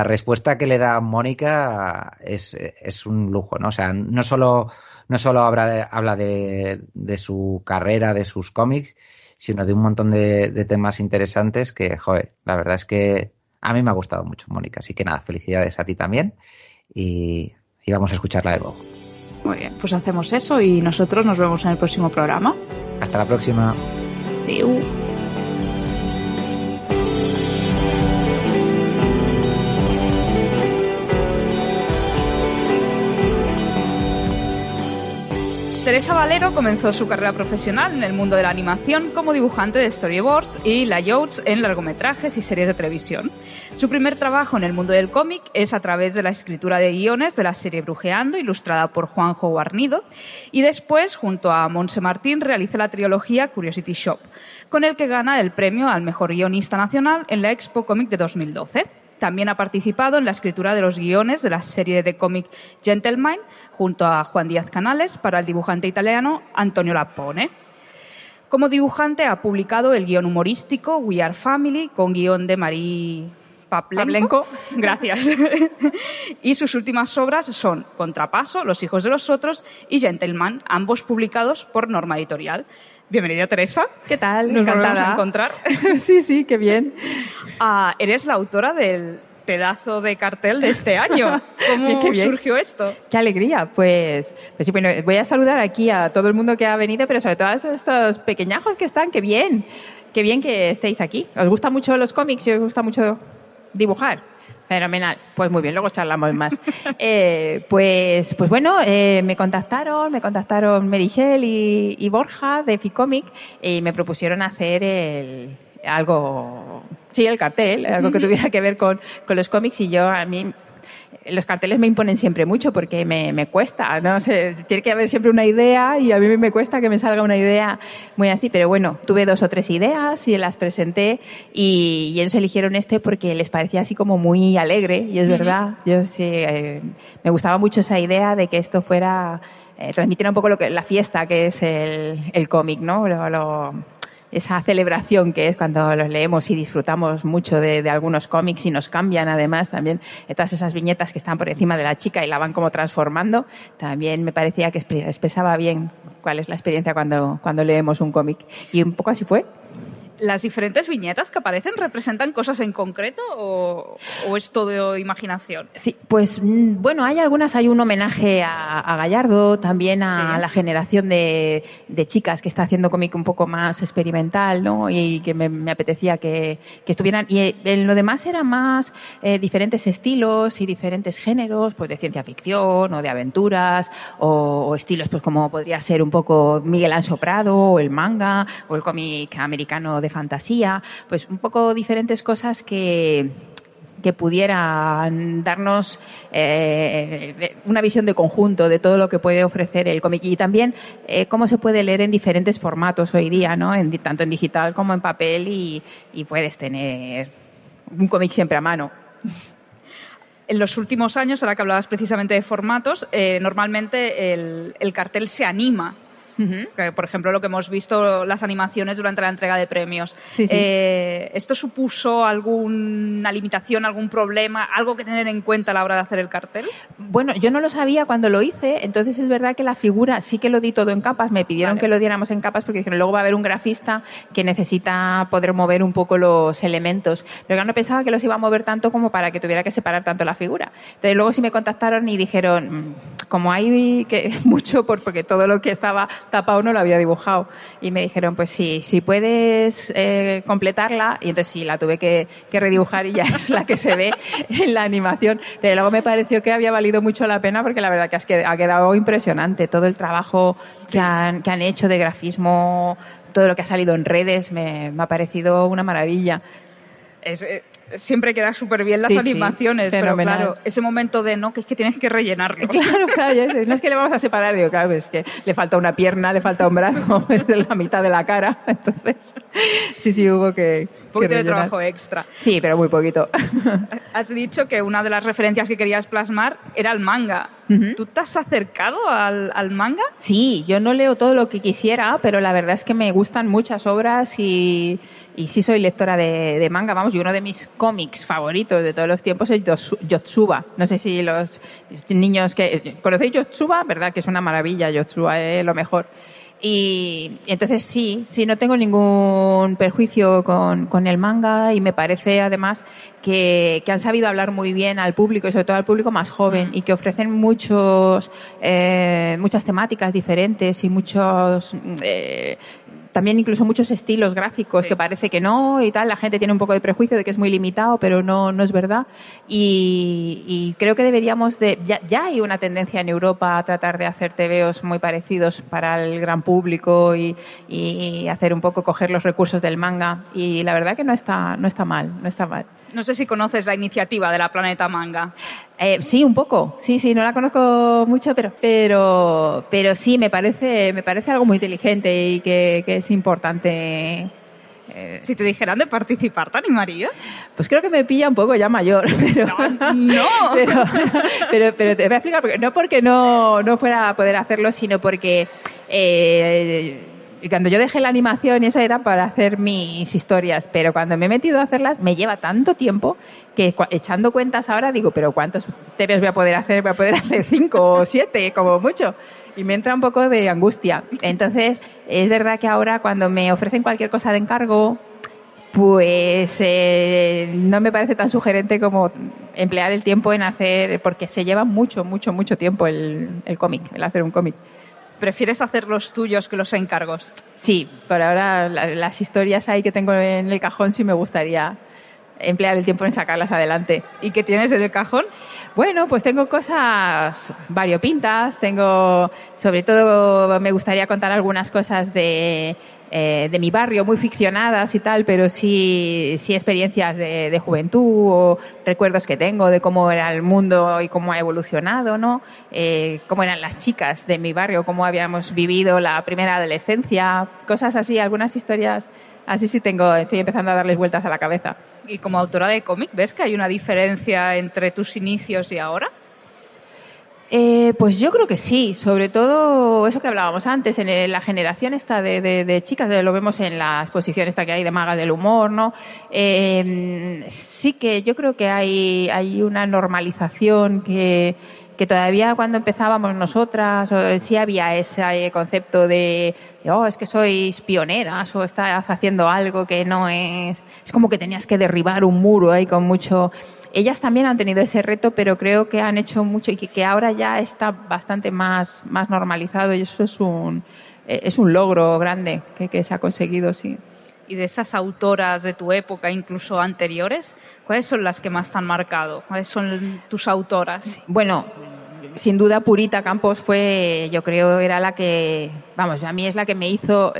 respuesta que le da Mónica es un lujo, ¿no? O sea, no solo habla de su carrera, de sus cómics, sino de un montón de temas interesantes que, joder, la verdad es que a mí me ha gustado mucho, Mónica. Así que nada, felicidades a ti también y vamos a escucharla de nuevo. Muy bien, pues hacemos eso y nosotros nos vemos en el próximo programa. Hasta la próxima. Adiós. Teresa Valero comenzó su carrera profesional en el mundo de la animación como dibujante de storyboards y layouts en largometrajes y series de televisión. Su primer trabajo en el mundo del cómic es a través de la escritura de guiones de la serie Brujeando, ilustrada por Juanjo Guarnido, y después, junto a Montse Martín, realiza la trilogía Curiosity Shop, con el que gana el premio al mejor guionista nacional en la Expo Cómic de 2012. También ha participado en la escritura de los guiones de la serie de cómic Gentleman, junto a Juan Díaz Canales, para el dibujante italiano Antonio Lappone. Como dibujante ha publicado el guión humorístico We Are Family, con guión de Marie Pavlenko. Gracias. Y sus últimas obras son Contrapaso, Los hijos de los otros y Gentleman, ambos publicados por Norma Editorial. Bienvenida, Teresa. ¿Qué tal? Nos Encantada. volvemos a encontrar. Sí, qué bien. Eres la autora del pedazo de cartel de este año. ¿Cómo surgió esto? Qué alegría. Pues sí, bueno, voy a saludar aquí a todo el mundo que ha venido, pero sobre todo a estos pequeñajos que están. Qué bien que estéis aquí. ¿Os gustan mucho los cómics y os gusta mucho dibujar? Fenomenal. Pues muy bien, luego charlamos más. Pues bueno, me contactaron Merichel y Borja de Ficomic y me propusieron hacer el cartel, algo que tuviera que ver con los cómics y a mí los carteles me imponen siempre mucho porque me cuesta, no sé, tiene que haber siempre una idea y a mí me cuesta que me salga una idea muy así, pero bueno, tuve 2 o 3 ideas y las presenté y ellos eligieron porque les parecía así como muy alegre y es verdad, yo sí, me gustaba mucho esa idea de que esto fuera, transmitiera un poco la fiesta que es el cómic, ¿no? Esa celebración que es cuando los leemos y disfrutamos mucho de algunos cómics y nos cambian además también todas esas viñetas que están por encima de la chica y la van como transformando, también me parecía que expresaba bien cuál es la experiencia cuando leemos un cómic y un poco así fue. ¿Las diferentes viñetas que aparecen representan cosas en concreto o es todo imaginación? Sí, pues bueno, hay un homenaje a Gallardo, también a la generación de chicas que está haciendo cómic un poco más experimental, ¿no? Y que me apetecía que estuvieran. Y en lo demás eran más diferentes estilos y diferentes géneros, pues de ciencia ficción o de aventuras o estilos pues como podría ser un poco Miguel Anso Prado o el manga o el cómic americano de fantasía, pues un poco diferentes cosas que pudieran darnos una visión de conjunto de todo lo que puede ofrecer el cómic y también cómo se puede leer en diferentes formatos hoy día, ¿no? Tanto en digital como en papel y puedes tener un cómic siempre a mano. En los últimos años, ahora que hablabas precisamente de formatos, normalmente el cartel se anima. Uh-huh. Que, por ejemplo, lo que hemos visto, las animaciones durante la entrega de premios. Sí. ¿Esto supuso alguna limitación, algún problema, algo que tener en cuenta a la hora de hacer el cartel? Bueno, yo no lo sabía cuando lo hice, entonces es verdad que la figura sí que lo di todo en capas, me pidieron que lo diéramos en capas porque dijeron luego va a haber un grafista que necesita poder mover un poco los elementos, pero yo no pensaba que los iba a mover tanto como para que tuviera que separar tanto la figura. Entonces luego sí me contactaron y dijeron, como hay que mucho, porque todo lo que estaba tapado no lo había dibujado, y me dijeron pues sí, si puedes completarla, y entonces sí, la tuve que redibujar y ya es la que se ve en la animación, pero luego me pareció que había valido mucho la pena porque la verdad que ha quedado impresionante todo el trabajo que han hecho de grafismo, todo lo que ha salido en redes, me ha parecido una maravilla. Siempre queda súper bien las animaciones, pero claro, ese momento de no, que es que tienes que rellenarlo. Claro, no es que le vamos a separar, digo, claro, es que le falta una pierna, le falta un brazo, es de la mitad de la cara, entonces sí hubo que un poquito de rellenar. trabajo extra. Sí, pero muy poquito. Has dicho que una de las referencias que querías plasmar era el manga. Uh-huh. ¿Tú te has acercado al manga? Sí, yo no leo todo lo que quisiera, pero la verdad es que me gustan muchas obras y sí soy lectora de manga, vamos, y uno de mis cómics favoritos de todos los tiempos es Yotsuba. No sé si los niños que conocéis Yotsuba, verdad que es una maravilla, Yotsuba es lo mejor. Y entonces sí, no tengo ningún perjuicio con el manga y me parece además que han sabido hablar muy bien al público y sobre todo al público más joven y que ofrecen muchas temáticas diferentes y también incluso muchos estilos gráficos que parece que no y tal. La gente tiene un poco de prejuicio de que es muy limitado, pero no es verdad. Y creo que deberíamos ya hay una tendencia en Europa a tratar de hacer tebeos muy parecidos para el gran público y hacer un poco coger los recursos del manga. Y la verdad que no está mal. No sé si conoces la iniciativa de la Planeta Manga. Sí, un poco. Sí, no la conozco mucho, pero sí, me parece algo muy inteligente y que es importante. Si te dijeran de participar, ¿te animarías? Pues creo que me pilla un poco ya mayor. Pero, no. Pero te voy a explicar, porque no fuera a poder hacerlo, sino porque cuando yo dejé la animación, eso era para hacer mis historias, pero cuando me he metido a hacerlas me lleva tanto tiempo que echando cuentas ahora digo, pero ¿cuántos TVs voy a poder hacer? Voy a poder hacer 5 o 7 como mucho. Y me entra un poco de angustia. Entonces, es verdad que ahora cuando me ofrecen cualquier cosa de encargo, pues no me parece tan sugerente como emplear el tiempo en hacer, porque se lleva mucho tiempo el cómic, el hacer un cómic. ¿Prefieres hacer los tuyos que los encargos? Sí, por ahora las historias ahí que tengo en el cajón sí me gustaría emplear el tiempo en sacarlas adelante. ¿Y qué tienes en el cajón? Bueno, pues tengo cosas variopintas, sobre todo me gustaría contar algunas cosas de mi barrio, muy ficcionadas y tal, pero sí experiencias de juventud o recuerdos que tengo de cómo era el mundo y cómo ha evolucionado, ¿no? Cómo eran las chicas de mi barrio, cómo habíamos vivido la primera adolescencia, cosas así, algunas historias así sí estoy empezando a darles vueltas a la cabeza. ¿Y como autora de cómic ves que hay una diferencia entre tus inicios y ahora? Pues yo creo que sí, sobre todo eso que hablábamos antes, en la generación esta de chicas, lo vemos en la exposición esta que hay de Magas del Humor, ¿no? Sí que yo creo que hay una normalización que que todavía cuando empezábamos nosotras sí había ese concepto de es que sois pioneras o estás haciendo algo que no es como que tenías que derribar un muro ahí con mucho. Ellas también han tenido ese reto, pero creo que han hecho mucho y que ahora ya está bastante más normalizado, y eso es un logro grande que se ha conseguido, sí. Y de esas autoras de tu época, incluso anteriores, ¿cuáles son las que más te han marcado? ¿Cuáles son tus autoras? Bueno, sin duda Purita Campos yo creo, era la que, vamos, a mí es la que me hizo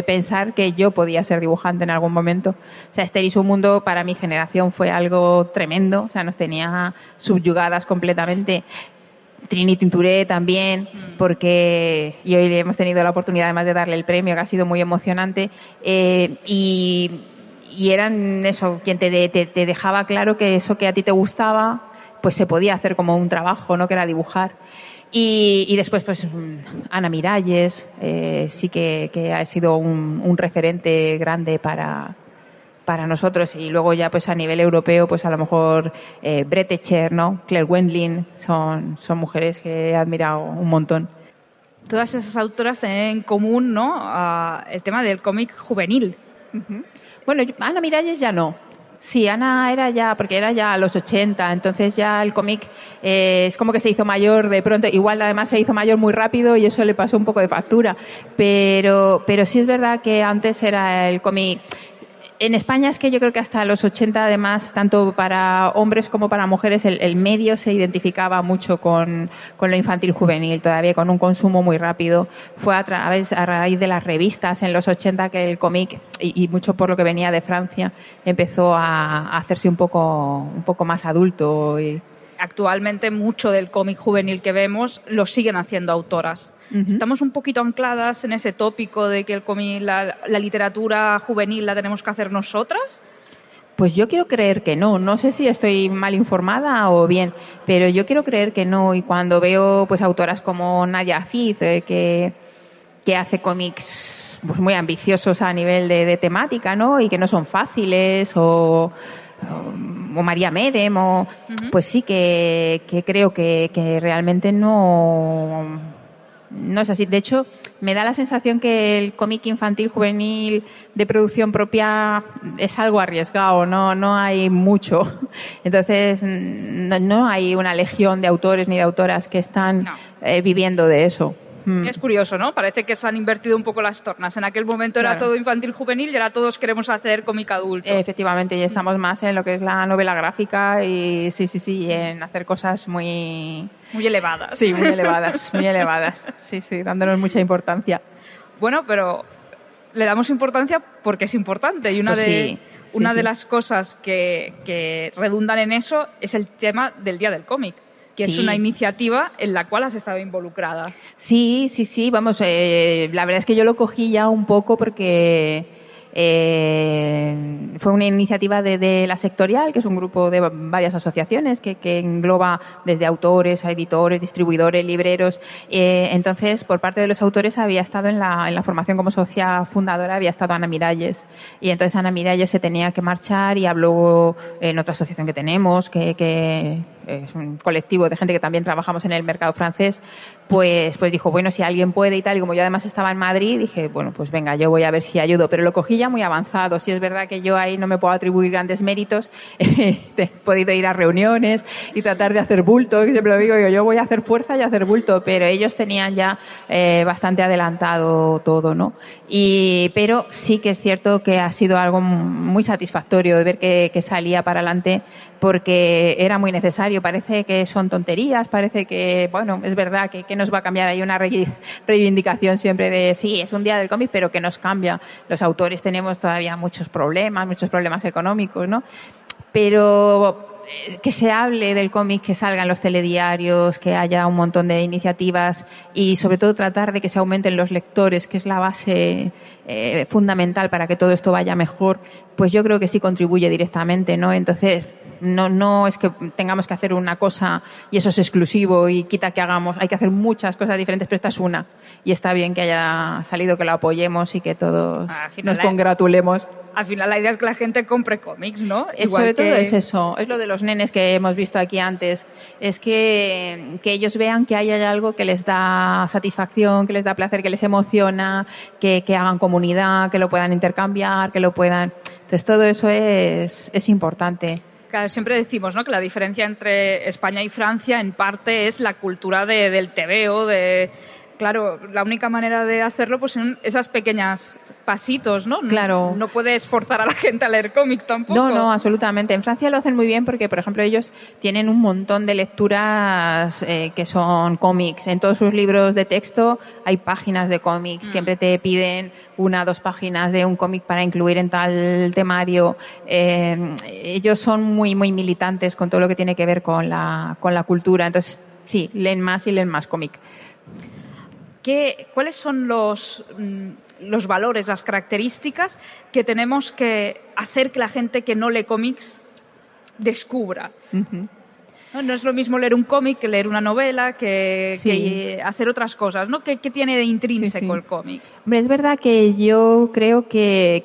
pensar que yo podía ser dibujante en algún momento. O sea, Esther y su mundo para mi generación fue algo tremendo, o sea, nos tenía subyugadas completamente. Trinity Touré también, y hoy hemos tenido la oportunidad además de darle el premio, que ha sido muy emocionante, y eran eso, quien te dejaba claro que eso que a ti te gustaba pues se podía hacer como un trabajo, ¿no? Que era dibujar. Y después pues Ana Miralles sí que ha sido un referente grande para nosotros, y luego ya pues a nivel europeo pues a lo mejor Brett Echer, ¿no? Claire Wendling son mujeres que he admirado un montón. Todas esas autoras tienen en común, ¿no? El tema del cómic juvenil. Uh-huh. Bueno, Ana Miralles ya no. Sí, Ana porque era ya a los 80, entonces ya el cómic es como que se hizo mayor de pronto, igual además se hizo mayor muy rápido y eso le pasó un poco de factura, pero sí es verdad que antes era el cómic. En España es que yo creo que hasta los 80, además, tanto para hombres como para mujeres, el medio se identificaba mucho con lo infantil juvenil, todavía con un consumo muy rápido. Fue a raíz de las revistas en los 80 que el cómic, y mucho por lo que venía de Francia, empezó a hacerse un poco más adulto. Actualmente mucho del cómic juvenil que vemos lo siguen haciendo autoras. Uh-huh. Estamos un poquito ancladas en ese tópico de que el cómic, la literatura juvenil la tenemos que hacer nosotras. Pues yo quiero creer que no. No sé si estoy mal informada o bien, pero yo quiero creer que no. Y cuando veo pues autoras como Nadia Aziz, que hace cómics pues muy ambiciosos a nivel de temática, ¿no? Y que no son fáciles, o María Medem, uh-huh. Pues sí que creo que realmente no es así. De hecho, me da la sensación que el cómic infantil juvenil de producción propia es algo arriesgado, no hay mucho. Entonces, no hay una legión de autores ni de autoras que están viviendo de eso. Es curioso, ¿no? Parece que se han invertido un poco las tornas. En aquel momento era todo infantil juvenil y ahora todos queremos hacer cómic adulto. Efectivamente, y estamos más en lo que es la novela gráfica y sí, en hacer cosas muy elevadas. Sí, muy elevadas. Sí, dándonos mucha importancia. Bueno, pero le damos importancia porque es importante, y una de las cosas que redundan en eso es el tema del Día del Cómic, que es una iniciativa en la cual has estado involucrada. Sí, vamos, la verdad es que yo lo cogí ya un poco porque fue una iniciativa de la Sectorial, que es un grupo de varias asociaciones que engloba desde autores a editores, distribuidores, libreros. Entonces, por parte de los autores había estado en la formación como socia fundadora, había estado Ana Miralles. Y entonces Ana Miralles se tenía que marchar y habló en otra asociación que tenemos, que es un colectivo de gente que también trabajamos en el mercado francés, pues dijo, bueno, si alguien puede y tal, y como yo además estaba en Madrid, dije, bueno, pues venga, yo voy a ver si ayudo, pero lo cogí ya muy avanzado. Sí es verdad que yo ahí no me puedo atribuir grandes méritos, he podido ir a reuniones y tratar de hacer bulto, que siempre lo digo, yo voy a hacer fuerza y hacer bulto, pero ellos tenían ya bastante adelantado todo, ¿no? Pero sí que es cierto que ha sido algo muy satisfactorio de ver que salía para adelante, porque era muy necesario. Parece que son tonterías, parece que, bueno, es verdad que nos va a cambiar. Hay una reivindicación siempre de, sí, es un día del cómic, pero que nos cambia. Los autores tenemos todavía muchos problemas económicos, ¿no? Pero que se hable del cómic, que salgan los telediarios, que haya un montón de iniciativas y sobre todo tratar de que se aumenten los lectores, que es la base fundamental para que todo esto vaya mejor, pues yo creo que sí contribuye directamente, ¿no? Entonces, no es que tengamos que hacer una cosa y eso es exclusivo y quita que hagamos, hay que hacer muchas cosas diferentes, pero esta es una, y está bien que haya salido, que la apoyemos y que todos nos congratulemos. al final la idea es que la gente compre cómics, ¿no? Sobre todo es eso, es lo de los nenes que hemos visto aquí antes, es que ellos vean que hay algo que les da satisfacción, que les da placer, que les emociona, que hagan comunidad, que lo puedan intercambiar, que lo puedan... Entonces todo eso es importante. Claro, siempre decimos, ¿no?, que la diferencia entre España y Francia en parte es la cultura del tebeo, Claro, la única manera de hacerlo pues son esas pequeñas pasitos, ¿no? Claro. No puedes forzar a la gente a leer cómics tampoco. No, absolutamente. En Francia lo hacen muy bien porque, por ejemplo, ellos tienen un montón de lecturas que son cómics. En todos sus libros de texto hay páginas de cómics. Siempre te piden 1 o 2 páginas de un cómic para incluir en tal temario. Ellos son muy, muy militantes con todo lo que tiene que ver con la cultura. Entonces, sí, leen más cómic. ¿Cuáles son los valores, las características que tenemos que hacer que la gente que no lee cómics descubra? Uh-huh. No es lo mismo leer un cómic que leer una novela, que hacer otras cosas, ¿no? ¿Qué tiene de intrínseco el cómic? Hombre, es verdad que yo creo que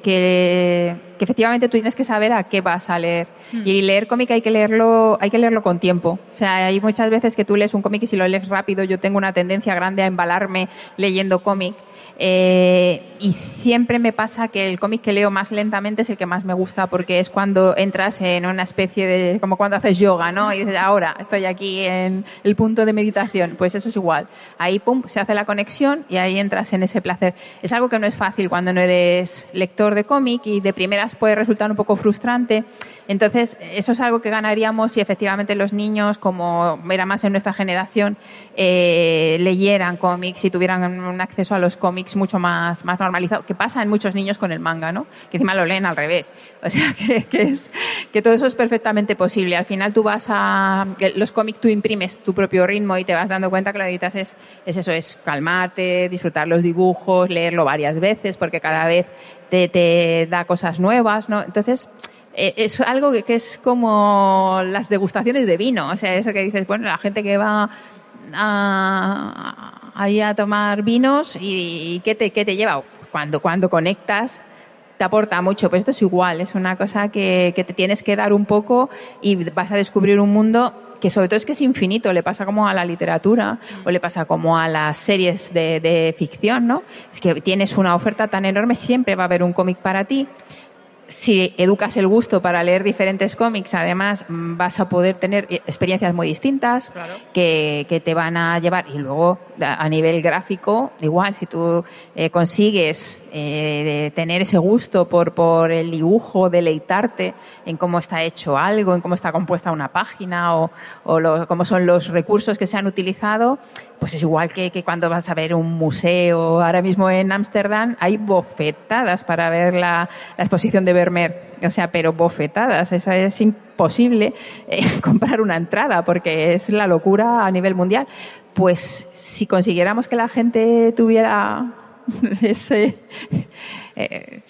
efectivamente tú tienes que saber a qué vas a leer. Y leer cómic hay que leerlo con tiempo. O sea, hay muchas veces que tú lees un cómic y si lo lees rápido, yo tengo una tendencia grande a embalarme leyendo cómic. Y siempre me pasa que el cómic que leo más lentamente es el que más me gusta porque es cuando entras en una especie de, como cuando haces yoga, ¿no? Y dices, ahora estoy aquí en el punto de meditación. Pues eso es igual. Ahí, pum, se hace la conexión y ahí entras en ese placer. Es algo que no es fácil cuando no eres lector de cómic y de primeras puede resultar un poco frustrante. Entonces, eso es algo que ganaríamos si efectivamente los niños, como era más en nuestra generación, leyeran cómics y tuvieran un acceso a los cómics mucho más normalizado, que pasa en muchos niños con el manga, ¿no? Que encima lo leen al revés. O sea, que todo eso es perfectamente posible. Al final los cómics tú imprimes tu propio ritmo y te vas dando cuenta que lo que necesitas es eso, es calmarte, disfrutar los dibujos, leerlo varias veces porque cada vez te da cosas nuevas, ¿no? Entonces, es algo que es como las degustaciones de vino, o sea, eso que dices, bueno, la gente que va ahí a tomar vinos y ¿qué te lleva? Cuando conectas te aporta mucho, pues esto es igual, es una cosa que te tienes que dar un poco y vas a descubrir un mundo que sobre todo es que es infinito, le pasa como a la literatura o le pasa como a las series de ficción, ¿no? Es que tienes una oferta tan enorme, siempre va a haber un cómic para ti. Si educas el gusto para leer diferentes cómics, además vas a poder tener experiencias muy distintas, claro, que te van a llevar. Y luego, a nivel gráfico, igual, si tú consigues de tener ese gusto por el dibujo, deleitarte en cómo está hecho algo, en cómo está compuesta una página o cómo son los recursos que se han utilizado, pues es igual que cuando vas a ver un museo. Ahora mismo en Ámsterdam hay bofetadas para ver la exposición de Vermeer, o sea, pero bofetadas, eso es imposible comprar una entrada porque es la locura a nivel mundial. Pues si consiguiéramos que la gente tuviera ese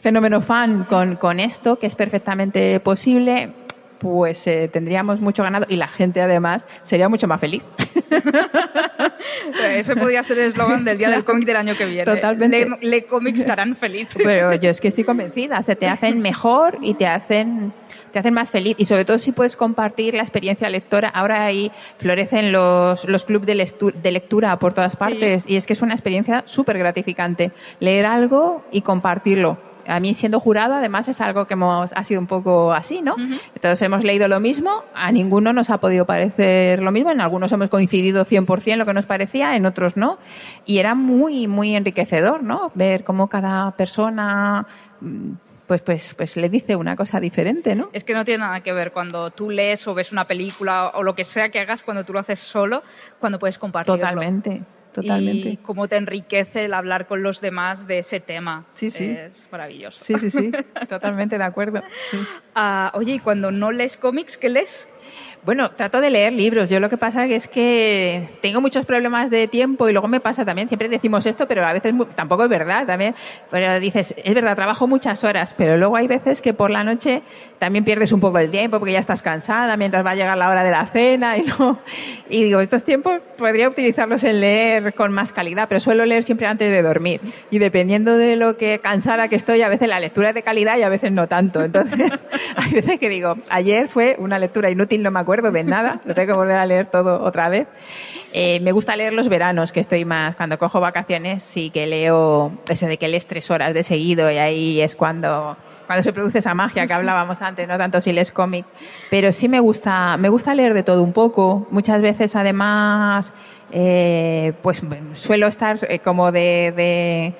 fenómeno fan con esto, que es perfectamente posible, pues tendríamos mucho ganado y la gente además sería mucho más feliz. Ese podría ser el eslogan del Día del Cómic del año que viene. Totalmente. Lee cómics, estarán felices. Pero yo es que estoy convencida, se te hacen mejor y te hacen más feliz, y sobre todo si puedes compartir la experiencia lectora. Ahora ahí florecen los clubs de lectura por todas partes, sí, y es que es una experiencia súper gratificante leer algo y compartirlo. A mí, siendo jurado, además es algo que ha sido un poco así, ¿no? Uh-huh. Entonces hemos leído lo mismo, a ninguno nos ha podido parecer lo mismo, en algunos hemos coincidido 100% lo que nos parecía, en otros no, y era muy, muy enriquecedor, ¿no? Ver cómo cada persona pues le dice una cosa diferente, ¿no? Es que no tiene nada que ver cuando tú lees o ves una película o lo que sea que hagas cuando tú lo haces solo, cuando puedes compartirlo. Totalmente. Y cómo te enriquece el hablar con los demás de ese tema. Sí, sí. Es maravilloso. Sí, totalmente de acuerdo. Sí. Oye, ¿y cuando no lees cómics, qué lees? Bueno, trato de leer libros. Yo lo que pasa es que tengo muchos problemas de tiempo y luego me pasa también, siempre decimos esto, pero a veces tampoco es verdad también. Pero dices, es verdad, trabajo muchas horas, pero luego hay veces que por la noche también pierdes un poco el tiempo porque ya estás cansada mientras va a llegar la hora de la cena y digo, estos tiempos podría utilizarlos en leer con más calidad, pero suelo leer siempre antes de dormir. Y dependiendo de lo que cansada que estoy, a veces la lectura es de calidad y a veces no tanto. Entonces, hay veces que digo, ayer fue una lectura inútil, no me acuerdo de nada, lo tengo que volver a leer todo otra vez. Me gusta leer los veranos, que estoy más, cuando cojo vacaciones sí que leo eso de que lees 3 horas de seguido y ahí es cuando se produce esa magia que hablábamos antes, no tanto si lees cómic, pero sí me gusta leer de todo un poco. Muchas veces además pues suelo estar como de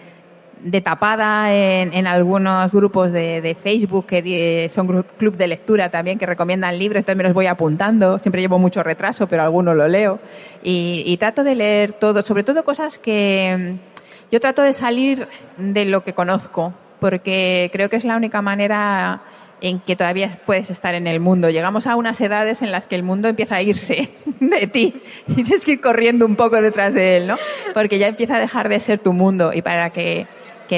tapada en algunos grupos de Facebook que son club de lectura también, que recomiendan libros, entonces me los voy apuntando. Siempre llevo mucho retraso, pero algunos lo leo. Y trato de leer todo, sobre todo cosas que yo trato de salir de lo que conozco, porque creo que es la única manera en que todavía puedes estar en el mundo. Llegamos a unas edades en las que el mundo empieza a irse de ti y tienes que ir corriendo un poco detrás de él, ¿no? Porque ya empieza a dejar de ser tu mundo y para que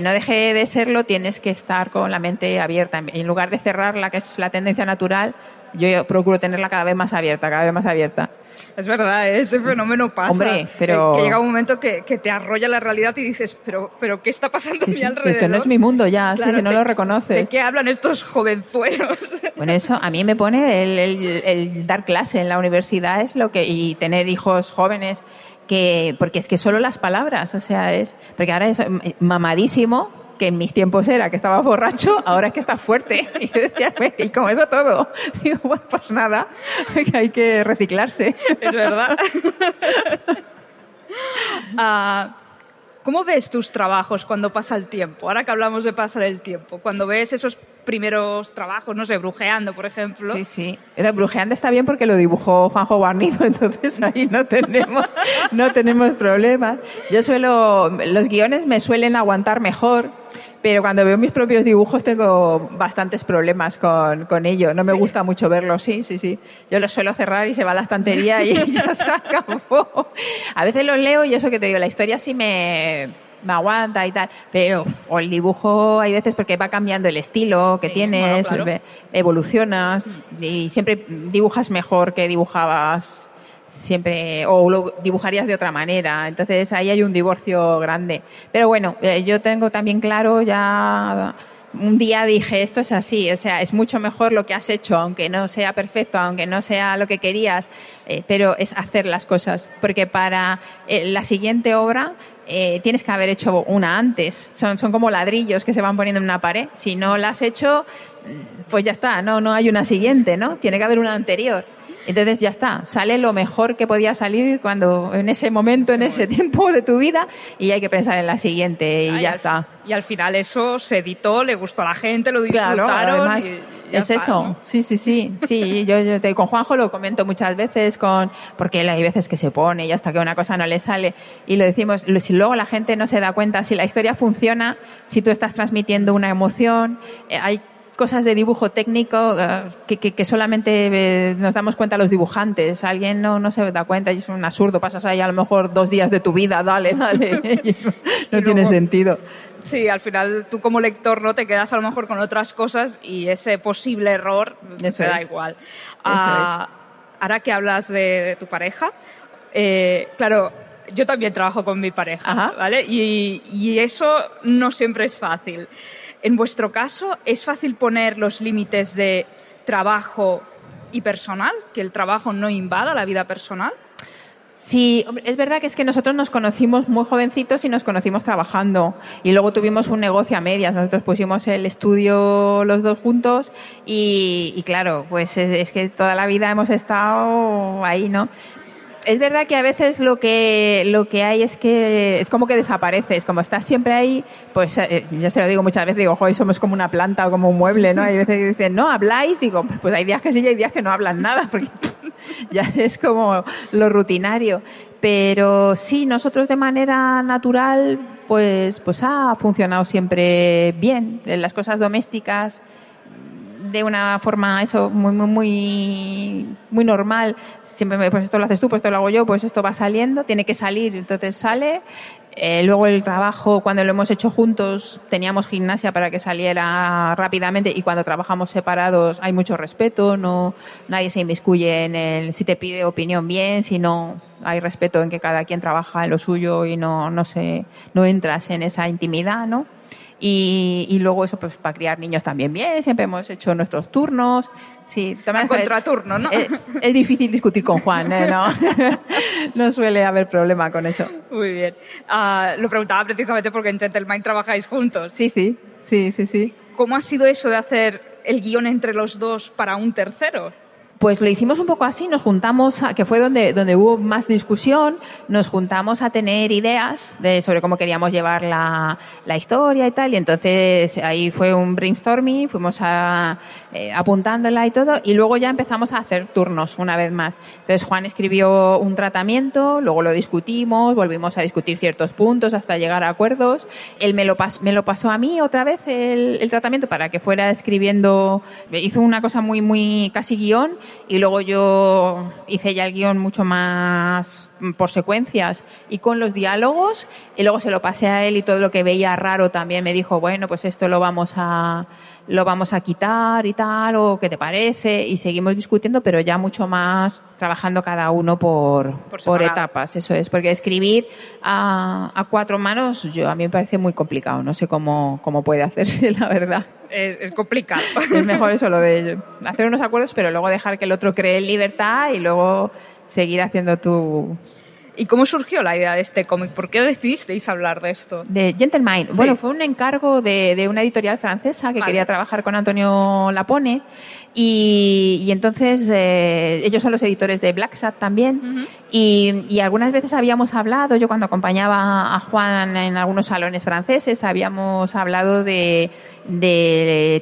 no deje de serlo tienes que estar con la mente abierta. En lugar de cerrarla, que es la tendencia natural, yo procuro tenerla cada vez más abierta, cada vez más abierta. Es verdad, ese fenómeno pasa. Hombre, pero que llega un momento que te arrolla la realidad y dices, pero ¿qué está pasando a mi alrededor? Esto no es mi mundo ya, claro, si no lo reconoces. ¿De qué hablan estos jovenzuelos? Bueno, eso a mí me pone el dar clase en la universidad es lo que, y tener hijos jóvenes, porque es que solo las palabras, o sea, porque ahora es mamadísimo, que en mis tiempos era que estaba borracho, ahora es que está fuerte. Y yo decía, y como eso todo. Digo, bueno, pues nada, que hay que reciclarse. Es verdad. ¿Cómo ves tus trabajos cuando pasa el tiempo? Ahora que hablamos de pasar el tiempo, cuando ves esos primeros trabajos, no sé, Brujeando, por ejemplo. Sí. Brujeando está bien porque lo dibujó Juanjo Guarnido, entonces ahí no tenemos problemas. Los guiones me suelen aguantar mejor, pero cuando veo mis propios dibujos tengo bastantes problemas con ello. No me gusta mucho verlos, sí. Yo los suelo cerrar y se va a la estantería y ya se acabó. A veces los leo y eso que te digo, la historia sí me aguanta y tal, pero el dibujo hay veces porque va cambiando el estilo que tienes, bueno, claro. Evolucionas y siempre dibujas mejor que dibujabas siempre, o lo dibujarías de otra manera, entonces ahí hay un divorcio grande. Pero bueno, yo tengo también claro, ya un día dije, esto es así, o sea, es mucho mejor lo que has hecho, aunque no sea perfecto, aunque no sea lo que querías, pero es hacer las cosas, porque para la siguiente obra tienes que haber hecho una antes. Son como ladrillos que se van poniendo en una pared. Si no la has hecho, pues ya está, no hay una siguiente, ¿no? Tiene que haber una anterior. Entonces ya está, sale lo mejor que podía salir en ese momento, en ese tiempo de tu vida, y hay que pensar en la siguiente y ya está. Y al final eso se editó, le gustó a la gente, lo disfrutaron. Claro, además es eso, ¿no? Sí. Yo con Juanjo lo comento muchas veces, porque hay veces que se pone y hasta que una cosa no le sale, y lo decimos, si luego la gente no se da cuenta, si la historia funciona, si tú estás transmitiendo una emoción, hay cosas de dibujo técnico que solamente nos damos cuenta los dibujantes. Alguien no se da cuenta y es un absurdo. Pasas ahí a lo mejor 2 días de tu vida, dale. No tiene sentido. Sí, al final tú como lector no te quedas a lo mejor con otras cosas y ese posible error te da igual. Ahora que hablas de tu pareja, claro, yo también trabajo con mi pareja, ajá, ¿vale? Y eso no siempre es fácil. En vuestro caso, ¿es fácil poner los límites de trabajo y personal? ¿Que el trabajo no invada la vida personal? Sí, es verdad que nosotros nos conocimos muy jovencitos y nos conocimos trabajando. Y luego tuvimos un negocio a medias. Nosotros pusimos el estudio los dos juntos y claro, pues es que toda la vida hemos estado ahí, ¿no? Es verdad que a veces lo que hay es que es como que desapareces, como estás siempre ahí, pues ya se lo digo muchas veces, digo, joder, somos como una planta o como un mueble, ¿no? Hay veces que dicen, no, habláis, digo, pues hay días que sí y hay días que no hablan nada, porque ya es como lo rutinario. Pero sí, nosotros de manera natural, pues ha funcionado siempre bien. En las cosas domésticas de una forma muy normal. Siempre pues esto lo haces tú, pues esto lo hago yo, pues esto va saliendo, tiene que salir, entonces sale. Luego el trabajo, cuando lo hemos hecho juntos, teníamos gimnasia para que saliera rápidamente, y cuando trabajamos separados hay mucho respeto, nadie se inmiscuye si te pide opinión bien, si no hay respeto en que cada quien trabaja en lo suyo y no entras en esa intimidad, ¿no? Y luego eso, pues para criar niños también bien, siempre hemos hecho nuestros turnos. Sí, también contraturno, ¿no? Es difícil discutir con Juan, ¿no? No suele haber problema con eso. Muy bien. Lo preguntaba precisamente porque en Gentle Mind trabajáis juntos. Sí. ¿Cómo ha sido eso de hacer el guión entre los dos para un tercero? Pues lo hicimos un poco así, nos juntamos, que fue donde hubo más discusión, nos juntamos a tener ideas sobre cómo queríamos llevar la historia y tal, y entonces ahí fue un brainstorming, fuimos apuntándola y todo, y luego ya empezamos a hacer turnos una vez más. Entonces Juan escribió un tratamiento, luego lo discutimos, volvimos a discutir ciertos puntos hasta llegar a acuerdos. Él me lo pasó a mí otra vez el tratamiento para que fuera escribiendo, hizo una cosa muy casi guión, y luego yo hice ya el guión mucho más por secuencias y con los diálogos, y luego se lo pasé a él, y todo lo que veía raro también me dijo, bueno, pues esto lo vamos a quitar y tal, o qué te parece, y seguimos discutiendo, pero ya mucho más trabajando cada uno por etapas. Eso es, porque escribir a cuatro manos a mí me parece muy complicado, no sé cómo puede hacerse, la verdad. Es complicado. Es mejor eso, lo de hacer unos acuerdos, pero luego dejar que el otro cree en libertad y luego seguir haciendo tu... ¿Y cómo surgió la idea de este cómic? ¿Por qué decidisteis hablar de esto? De Gentle Mind. Sí. Bueno, fue un encargo de una editorial francesa que quería trabajar con Antonio Lapone, y entonces ellos son los editores de Black Sat también. Uh-huh. Y algunas veces habíamos hablado, yo cuando acompañaba a Juan en algunos salones franceses, habíamos hablado de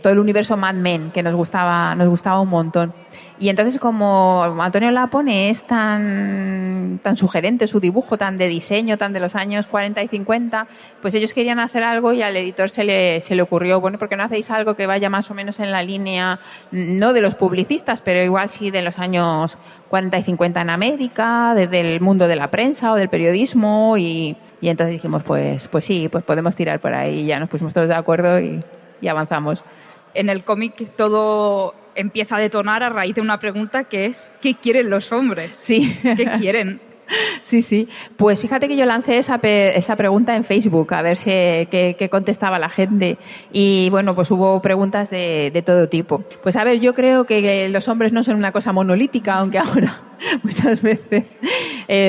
todo el universo Mad Men, que nos gustaba un montón. Y entonces, como Antonio Lapone es tan sugerente, su dibujo tan de diseño, tan de los años 40 y 50, pues ellos querían hacer algo, y al editor se le ocurrió, bueno, ¿por qué no hacéis algo que vaya más o menos en la línea, no de los publicistas, pero igual sí de los años 40 y 50 en América, desde el mundo de la prensa o del periodismo? Y entonces dijimos, pues sí, pues podemos tirar por ahí. Y ya nos pusimos todos de acuerdo y avanzamos. En el cómic todo empieza a detonar a raíz de una pregunta que es ¿qué quieren los hombres? Sí. ¿Qué quieren? Sí. Pues fíjate que yo lancé esa pregunta en Facebook a ver qué contestaba la gente, y bueno, pues hubo preguntas de todo tipo. Pues a ver, yo creo que los hombres no son una cosa monolítica, aunque ahora muchas veces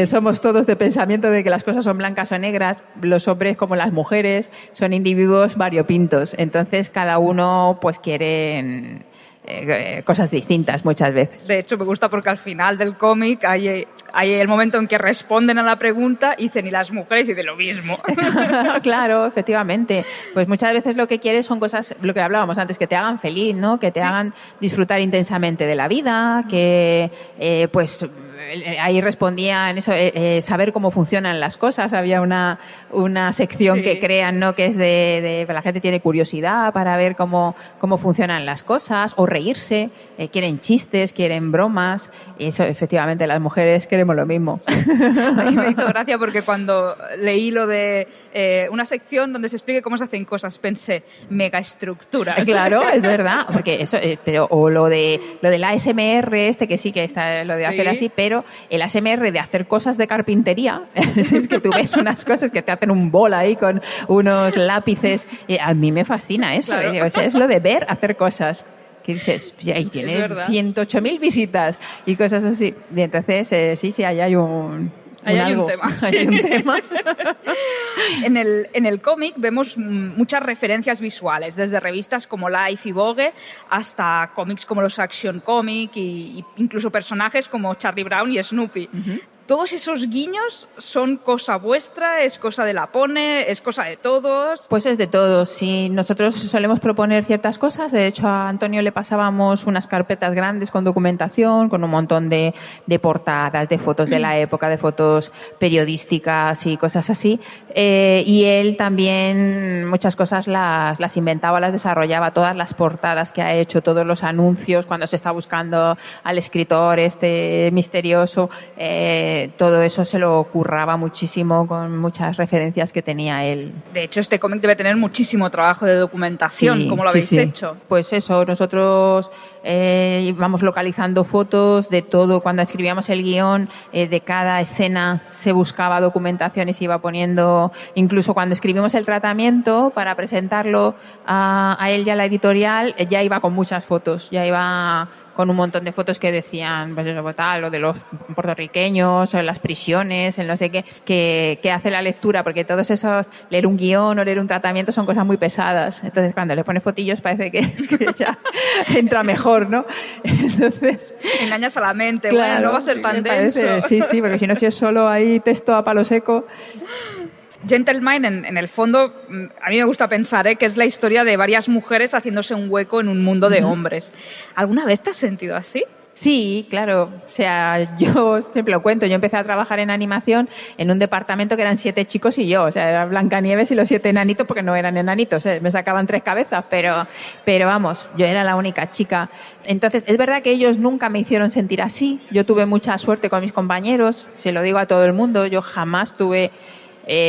somos todos de pensamiento de que las cosas son blancas o negras. Los hombres, como las mujeres, son individuos variopintos, entonces cada uno pues quiere cosas distintas muchas veces. De hecho, me gusta porque al final del cómic hay el momento en que responden a la pregunta y dicen, y las mujeres, y de lo mismo. Claro, efectivamente. Pues muchas veces lo que quieres son cosas, lo que hablábamos antes, que te hagan feliz, ¿no? Que te hagan disfrutar intensamente de la vida, que pues ahí respondía en eso, saber cómo funcionan las cosas. Había una sección que crean, ¿no? Que es de la gente tiene curiosidad para ver cómo funcionan las cosas, o reírse, quieren chistes, quieren bromas, y eso efectivamente las mujeres queremos lo mismo. A mí me hizo gracia porque cuando leí lo de una sección donde se explique cómo se hacen cosas, pensé, megaestructuras. Claro, es verdad, porque eso, pero o lo del ASMR que sí que está lo de hacer así, pero el ASMR de hacer cosas de carpintería, es que tú ves unas cosas que te hacen un bol ahí con unos lápices, y a mí me fascina eso, claro. O sea, es lo de ver hacer cosas que dices, y tiene 108.000 visitas y cosas así, y entonces sí, ahí hay un tema. Hay un tema. En el cómic vemos muchas referencias visuales, desde revistas como Life y Vogue hasta cómics como los Action Comic, y incluso personajes como Charlie Brown y Snoopy. Uh-huh. ¿Todos esos guiños son cosa vuestra, es cosa de la Pone, es cosa de todos? Pues es de todos, sí. Nosotros solemos proponer ciertas cosas. De hecho, a Antonio le pasábamos unas carpetas grandes con documentación, con un montón de portadas, de fotos de la época, de fotos periodísticas y cosas así. Y él también muchas cosas las inventaba, las desarrollaba, todas las portadas que ha hecho, todos los anuncios, cuando se está buscando al escritor misterioso, todo eso se lo curraba muchísimo con muchas referencias que tenía él. De hecho, este cómic debe tener muchísimo trabajo de documentación. Sí, ¿Cómo lo habéis hecho? Pues eso, nosotros íbamos localizando fotos de todo. Cuando escribíamos el guión, de cada escena se buscaba documentación y se iba poniendo. Incluso cuando escribimos el tratamiento para presentarlo a él y a la editorial, ya iba con muchas fotos, ya iba con un montón de fotos que decían, pues eso, tal, lo de los puertorriqueños, en las prisiones, en no sé qué, que hace la lectura, porque todos esos, leer un guión o leer un tratamiento son cosas muy pesadas. Entonces, cuando le pones fotillos parece que ya entra mejor, ¿no? Entonces, engañas a la mente, claro, bueno, no va a ser tan denso. Sí, porque si es solo ahí texto a palo seco. Gentleman, en el fondo, a mí me gusta pensar que es la historia de varias mujeres haciéndose un hueco en un mundo de hombres. ¿Alguna vez te has sentido así? Sí, claro. O sea, yo siempre lo cuento. Yo empecé a trabajar en animación en un departamento que eran 7 chicos y yo. O sea, era Blancanieves y los 7 enanitos, porque no eran enanitos. Me sacaban 3 cabezas, pero vamos, yo era la única chica. Entonces, es verdad que ellos nunca me hicieron sentir así. Yo tuve mucha suerte con mis compañeros. Se lo digo a todo el mundo. Yo jamás tuve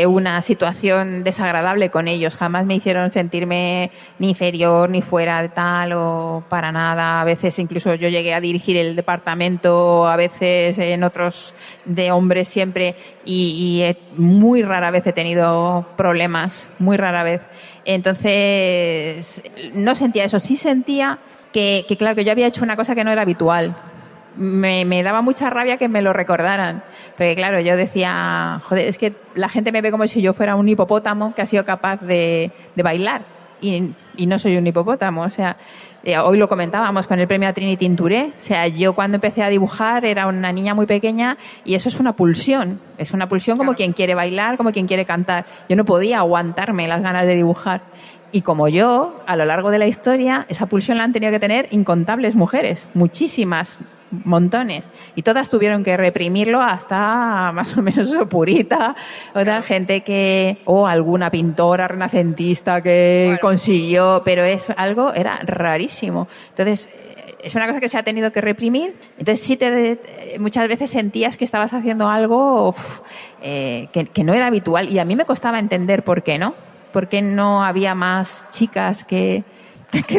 una situación desagradable con ellos, jamás me hicieron sentirme ni inferior ni fuera de tal o para nada. A veces incluso yo llegué a dirigir el departamento, a veces en otros de hombres siempre, y muy rara vez he tenido problemas, muy rara vez. Entonces no sentía eso, sí sentía que claro, que yo había hecho una cosa que no era habitual. Me daba mucha rabia que me lo recordaran, porque claro, yo decía, joder, es que la gente me ve como si yo fuera un hipopótamo que ha sido capaz de bailar, y no soy un hipopótamo. O sea, hoy lo comentábamos con el premio a Trinity in Touré. O sea, yo cuando empecé a dibujar era una niña muy pequeña y eso es una pulsión como quien quiere bailar, como quien quiere cantar. Yo no podía aguantarme las ganas de dibujar. Y como yo, a lo largo de la historia, esa pulsión la han tenido que tener incontables mujeres, muchísimas, montones, y todas tuvieron que reprimirlo hasta más o menos Purita, otra gente alguna pintora renacentista que consiguió, pero era rarísimo. Entonces, es una cosa que se ha tenido que reprimir. Entonces muchas veces sentías que estabas haciendo algo que no era habitual, y a mí me costaba entender por qué no había más chicas que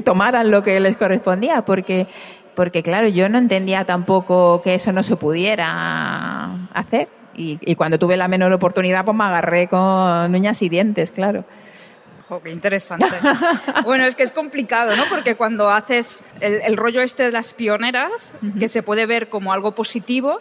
tomaran lo que les correspondía, porque claro, yo no entendía tampoco que eso no se pudiera hacer, y cuando tuve la menor oportunidad pues me agarré con uñas y dientes, claro. Oh, qué interesante. Bueno, es que es complicado, ¿no? Porque cuando haces el rollo este de las pioneras, que se puede ver como algo positivo,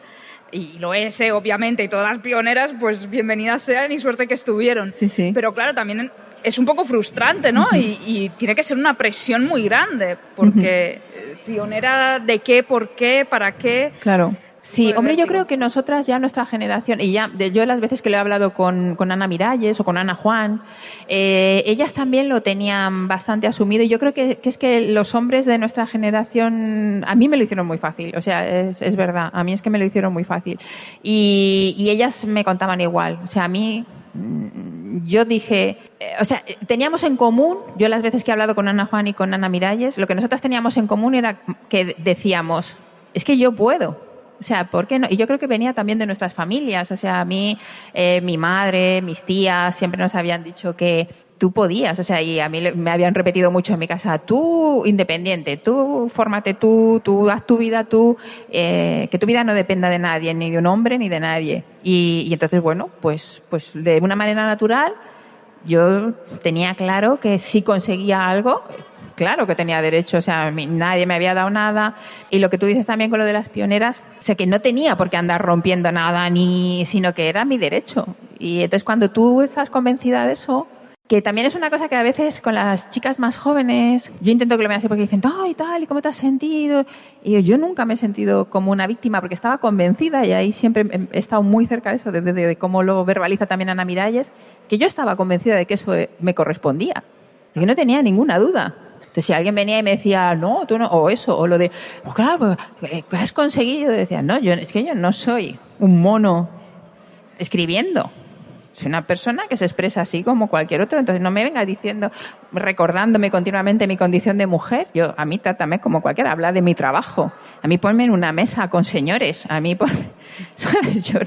y lo es, obviamente, y todas las pioneras, pues bienvenidas sean y suerte que estuvieron. Sí. Pero claro, también es un poco frustrante, ¿no? Y tiene que ser una presión muy grande, porque pionera de qué, por qué, para qué. Claro. Sí, hombre, yo creo que nosotras ya, nuestra generación, y yo las veces que lo he hablado con Ana Miralles o con Ana Juan, ellas también lo tenían bastante asumido, y yo creo que es que los hombres de nuestra generación, a mí me lo hicieron muy fácil, o sea, es verdad, a mí es que me lo hicieron muy fácil, y ellas me contaban igual, o sea, a mí, yo dije, o sea, teníamos en común, yo las veces que he hablado con Ana Juan y con Ana Miralles, lo que nosotras teníamos en común era que decíamos, es que yo puedo. O sea, ¿por qué no? Y yo creo que venía también de nuestras familias. O sea, a mí, mi madre, mis tías siempre nos habían dicho que tú podías. O sea, y a mí me habían repetido mucho en mi casa, tú independiente, tú fórmate tú haz tu vida tú, que tu vida no dependa de nadie, ni de un hombre ni de nadie. Y entonces, bueno, pues de una manera natural yo tenía claro que si conseguía algo, claro que tenía derecho, o sea, nadie me había dado nada. Y lo que tú dices también con lo de las pioneras, o sea, que no tenía por qué andar rompiendo nada, sino que era mi derecho. Y entonces cuando tú estás convencida de eso, Que también es una cosa que a veces con las chicas más jóvenes, yo intento que lo vean así porque dicen, ¡ay, tal! ¿Y cómo te has sentido? Y yo nunca me he sentido como una víctima porque estaba convencida, y ahí siempre he estado muy cerca de eso, de cómo lo verbaliza también Ana Miralles, que yo estaba convencida de que eso me correspondía, de que no tenía ninguna duda. Entonces, si alguien venía y me decía, no, tú no, o eso, o lo de, oh, claro, ¿qué has conseguido? Y decía, no, es que yo no soy un mono escribiendo. Soy una persona que se expresa así como cualquier otro, entonces no me vengas diciendo, recordándome continuamente mi condición de mujer. A mí trátame como cualquiera, habla de mi trabajo. A mí ponme en una mesa con señores, a mí ¿sabes? Yo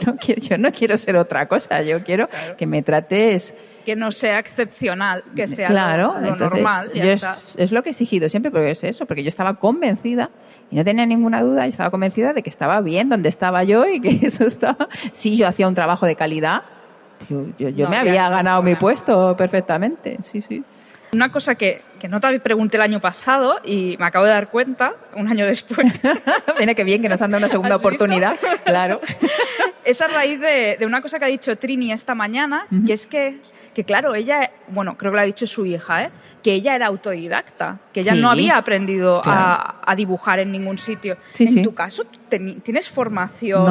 no quiero ser otra cosa, yo quiero que me trates... Que no sea excepcional, que sea claro, lo entonces, normal. Ya está. Es lo que he exigido siempre, porque es eso, porque yo estaba convencida y no tenía ninguna duda, y estaba convencida de que estaba bien donde estaba yo y que eso estaba... Sí, yo hacía un trabajo de calidad. Yo me había ganado mi puesto perfectamente, sí. Una cosa que no te pregunté el año pasado y me acabo de dar cuenta, un año después. Viene que bien, que nos han dado una segunda oportunidad, claro. Es a raíz de una cosa que ha dicho Trini esta mañana, que es que claro, ella, bueno, creo que lo ha dicho su hija, que ella era autodidacta, que ella no había aprendido a dibujar en ningún sitio. En tu caso, ¿tienes formación?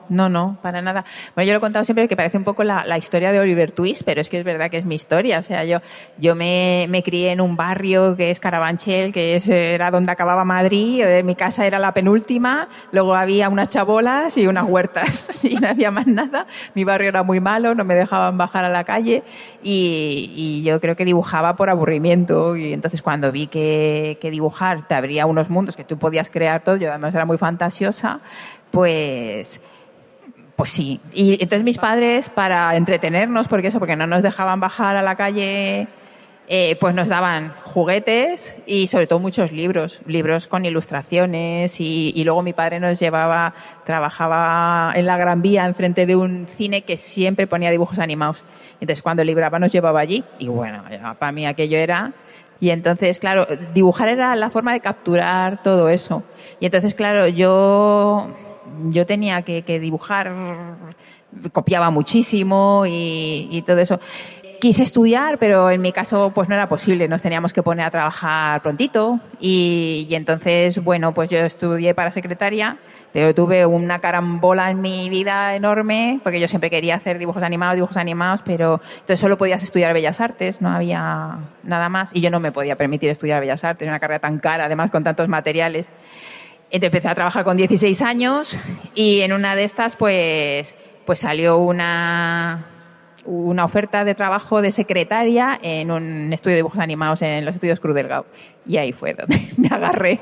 No, para nada. Bueno, yo lo he contado siempre, que parece un poco la historia de Oliver Twist, pero es que es verdad que es mi historia. O sea, yo me crié en un barrio que es Carabanchel, que era donde acababa Madrid. Mi casa era la penúltima, luego había unas chabolas y unas huertas y no había más nada. Mi barrio era muy malo, no me dejaban bajar a la calle. Y yo creo que dibujaba por aburrimiento, y entonces cuando vi que dibujar te abría unos mundos que tú podías crear todo, yo además era muy fantasiosa, pues sí. Y entonces mis padres, para entretenernos, porque no nos dejaban bajar a la calle, pues nos daban juguetes y sobre todo muchos libros con ilustraciones, y luego mi padre trabajaba en la Gran Vía enfrente de un cine que siempre ponía dibujos animados. Entonces cuando libraba nos llevaba allí y bueno, para mí aquello era... Y entonces, claro, dibujar era la forma de capturar todo eso. Y entonces, claro, yo tenía que dibujar, copiaba muchísimo y todo eso. Quise estudiar, pero en mi caso pues no era posible, nos teníamos que poner a trabajar prontito y entonces, bueno, pues yo estudié para secretaria, pero tuve una carambola en mi vida enorme, porque yo siempre quería hacer dibujos animados, pero entonces solo podías estudiar Bellas Artes, no había nada más, y yo no me podía permitir estudiar Bellas Artes, una carrera tan cara, además con tantos materiales. Entonces empecé a trabajar con 16 años y en una de estas pues salió una oferta de trabajo de secretaria en un estudio de dibujos animados en los estudios Cruz Delgado. Y ahí fue donde me agarré.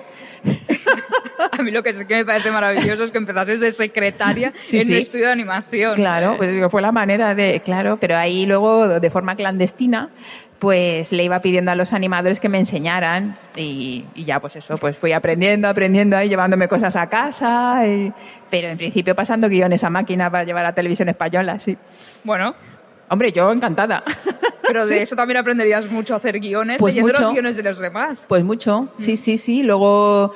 A mí lo que sí que me parece maravilloso es que empezases de secretaria en un estudio de animación. Claro, pues fue la manera claro, pero ahí luego de forma clandestina pues le iba pidiendo a los animadores que me enseñaran y ya pues eso, pues fui aprendiendo ahí, llevándome cosas a casa, pero en principio pasando guiones a máquina para llevar a Televisión Española, sí. Bueno, hombre, yo encantada. Pero de eso también aprenderías mucho a hacer guiones, pues leyendo mucho, los guiones de los demás. Pues mucho, sí. Luego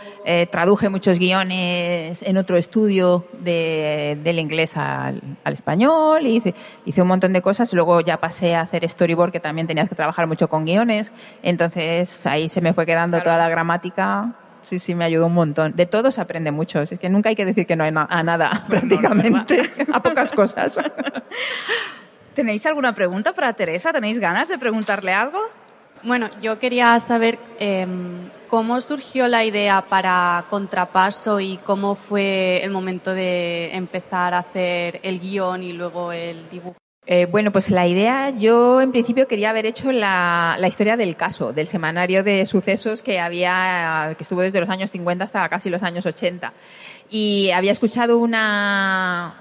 traduje muchos guiones en otro estudio del inglés al español, y hice un montón de cosas. Luego ya pasé a hacer storyboard, que también tenías que trabajar mucho con guiones. Entonces ahí se me fue quedando toda la gramática. Sí, me ayudó un montón. De todo se aprende mucho. Es que nunca hay que decir que no hay a nada, prácticamente, a pocas cosas. ¿Tenéis alguna pregunta para Teresa? ¿Tenéis ganas de preguntarle algo? Bueno, yo quería saber cómo surgió la idea para Contrapaso y cómo fue el momento de empezar a hacer el guión y luego el dibujo. Bueno, pues la idea, yo en principio quería haber hecho la historia del caso, del semanario de sucesos que estuvo desde los años 50 hasta casi los años 80. Y había escuchado una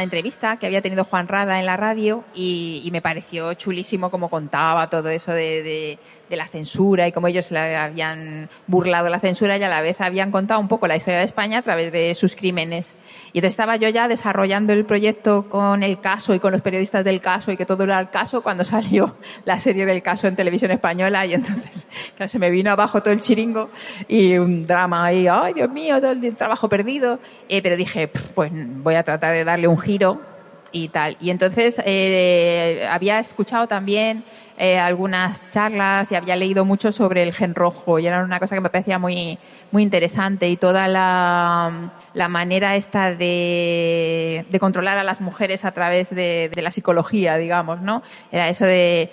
entrevista que había tenido Juan Rada en la radio y me pareció chulísimo cómo contaba todo eso de la censura y cómo ellos le habían burlado la censura y a la vez habían contado un poco la historia de España a través de sus crímenes. Y entonces estaba yo ya desarrollando el proyecto con el caso y con los periodistas del caso y que todo era el caso cuando salió la serie del caso en Televisión Española y entonces claro, se me vino abajo todo el chiringo y un drama ahí, ¡ay, Dios mío, todo el trabajo perdido! Pero dije, pues voy a tratar de darle un giro y tal. Y entonces había escuchado también algunas charlas y había leído mucho sobre el gen rojo y era una cosa que me parecía muy muy interesante, y toda la manera esta de controlar a las mujeres a través de la psicología, digamos, ¿no? Era eso de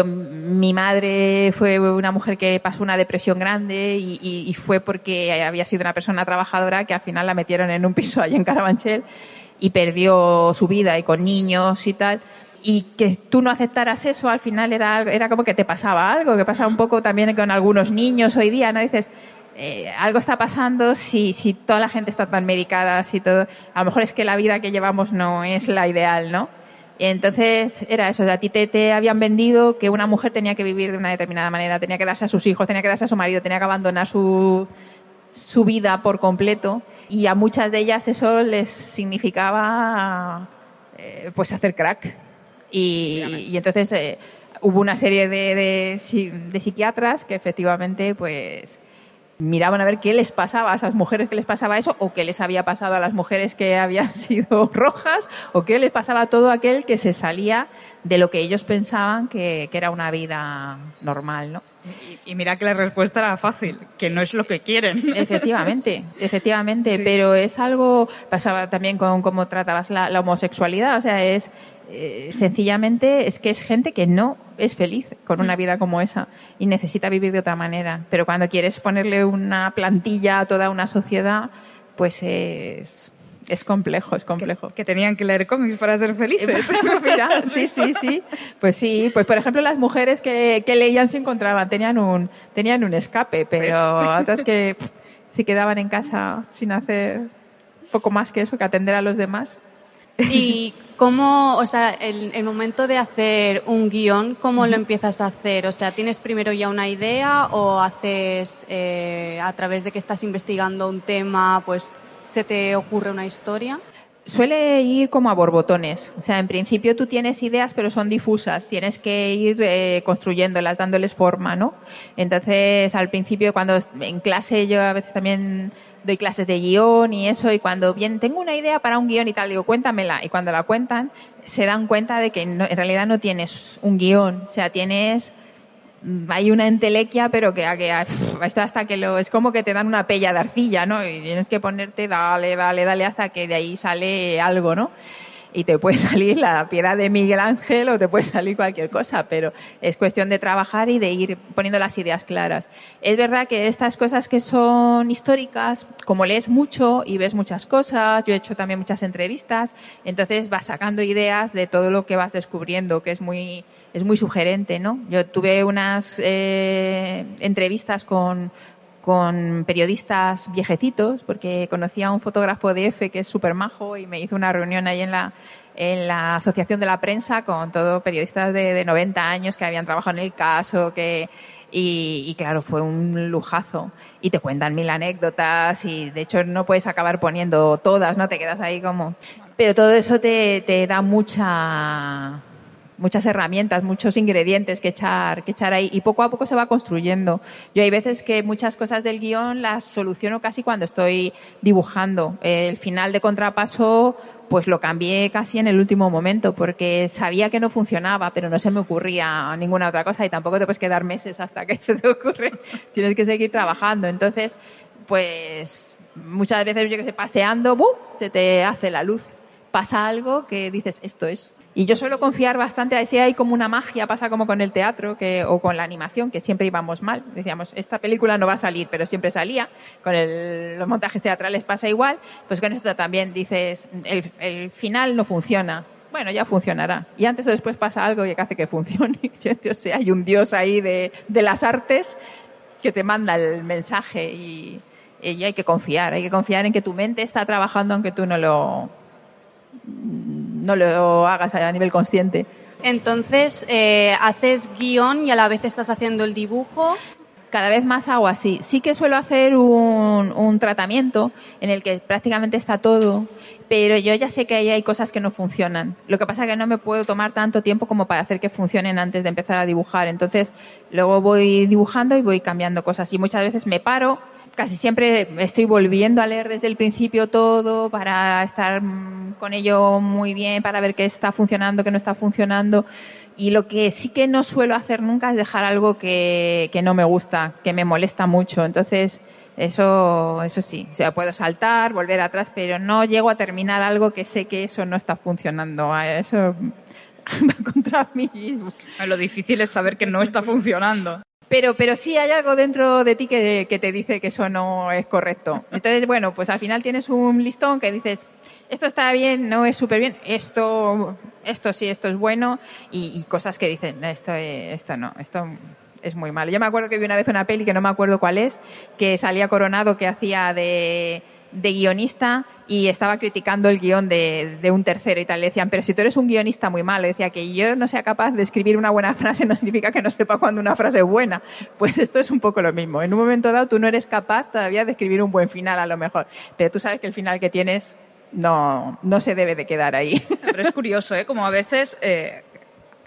mi madre fue una mujer que pasó una depresión grande y fue porque había sido una persona trabajadora que al final la metieron en un piso allí en Carabanchel y perdió su vida, y con niños y tal. Y que tú no aceptaras eso, al final era como que te pasaba algo, que pasa un poco también con algunos niños hoy día, ¿no? Dices, algo está pasando si toda la gente está tan medicada, si todo, a lo mejor es que la vida que llevamos no es la ideal, ¿no? Y entonces era eso, a ti te habían vendido que una mujer tenía que vivir de una determinada manera, tenía que darse a sus hijos, tenía que darse a su marido, tenía que abandonar su vida por completo, y a muchas de ellas eso les significaba pues hacer crack. Y entonces hubo una serie de psiquiatras que efectivamente pues miraban a ver qué les pasaba a esas mujeres, qué les pasaba eso, o qué les había pasado a las mujeres que habían sido rojas, o qué les pasaba a todo aquel que se salía de lo que ellos pensaban que era una vida normal, ¿no? Y mira que la respuesta era fácil, que no es lo que quieren. Efectivamente, sí. Pero es algo, pasaba también con cómo tratabas la homosexualidad, o sea, es sencillamente es que es gente que no es feliz con una vida como esa y necesita vivir de otra manera, pero cuando quieres ponerle una plantilla a toda una sociedad, pues es complejo. Que tenían que leer cómics para ser felices. Mira, sí. Pues sí, pues por ejemplo las mujeres que leían se encontraban, tenían un escape, pero otras que se quedaban en casa sin hacer poco más que eso, que atender a los demás. ¿Y cómo, o sea, el momento de hacer un guión, cómo lo empiezas a hacer? O sea, ¿tienes primero ya una idea o haces a través de que estás investigando un tema, pues se te ocurre una historia? Suele ir como a borbotones. O sea, en principio tú tienes ideas, pero son difusas. Tienes que ir construyéndolas, dándoles forma, ¿no? Entonces, al principio, cuando en clase, yo a veces también doy clases de guión y eso, y cuando bien tengo una idea para un guión y tal, digo, cuéntamela. Y cuando la cuentan, se dan cuenta de que en realidad no tienes un guión. O sea, hay una entelequia, pero que hasta que es como que te dan una pella de arcilla, ¿no? Y tienes que ponerte, dale, hasta que de ahí sale algo, ¿no? Y te puede salir la Piedad de Miguel Ángel o te puede salir cualquier cosa, pero es cuestión de trabajar y de ir poniendo las ideas claras. Es verdad que estas cosas que son históricas, como lees mucho y ves muchas cosas, yo he hecho también muchas entrevistas, entonces vas sacando ideas de todo lo que vas descubriendo, que es muy sugerente, ¿no? Yo tuve unas entrevistas con periodistas viejecitos, porque conocía a un fotógrafo de EFE que es súper majo y me hizo una reunión ahí en la Asociación de la Prensa con todos periodistas de 90 años que habían trabajado en el caso, y claro, fue un lujazo. Y te cuentan 1000 anécdotas y de hecho no puedes acabar poniendo todas, ¿no? Te quedas ahí como... Pero todo eso te da muchas herramientas, muchos ingredientes que echar ahí, y poco a poco se va construyendo. Yo hay veces que muchas cosas del guión las soluciono casi cuando estoy dibujando. El final de Contrapaso pues lo cambié casi en el último momento porque sabía que no funcionaba, pero no se me ocurría ninguna otra cosa, y tampoco te puedes quedar meses hasta que se te ocurre. Tienes que seguir trabajando. Entonces, pues muchas veces, yo que sé, paseando, se te hace la luz. Pasa algo que dices, esto es. Y yo suelo confiar bastante, así hay como una magia, pasa como con el teatro o con la animación, que siempre íbamos mal. Decíamos, esta película no va a salir, pero siempre salía. Con los montajes teatrales pasa igual. Pues con esto también dices, el final no funciona. Bueno, ya funcionará. Y antes o después pasa algo que hace que funcione. Yo sé, hay un dios ahí de las artes que te manda el mensaje y hay que confiar en que tu mente está trabajando aunque tú no lo hagas a nivel consciente. Entonces, haces guión y a la vez estás haciendo el dibujo. Cada vez más hago así. Sí que suelo hacer un tratamiento en el que prácticamente está todo, pero yo ya sé que ahí hay cosas que no funcionan. Lo que pasa es que no me puedo tomar tanto tiempo como para hacer que funcionen antes de empezar a dibujar. Entonces, luego voy dibujando y voy cambiando cosas. Y muchas veces me paro, casi siempre estoy volviendo a leer desde el principio todo para estar con ello muy bien, para ver qué está funcionando, qué no está funcionando. Y lo que sí que no suelo hacer nunca es dejar algo que no me gusta, que me molesta mucho. Entonces, eso sí, o sea, puedo saltar, volver atrás, pero no llego a terminar algo que sé que eso no está funcionando. Eso va contra mí. Lo difícil es saber que no está funcionando. Pero sí hay algo dentro de ti que te dice que eso no es correcto. Entonces, bueno, pues al final tienes un listón que dices, esto está bien, no es súper bien, esto sí, esto es bueno, y cosas que dicen, esto no, esto es muy malo. Yo me acuerdo que vi una vez una peli, que no me acuerdo cuál es, que salía Coronado, que hacía de guionista y estaba criticando el guión de un tercero y tal. Le decían, pero si tú eres un guionista muy malo, decía que yo no sea capaz de escribir una buena frase no significa que no sepa cuándo una frase es buena. Pues esto es un poco lo mismo. En un momento dado tú no eres capaz todavía de escribir un buen final a lo mejor, pero tú sabes que el final que tienes no se debe de quedar ahí. Pero es curioso, como a veces...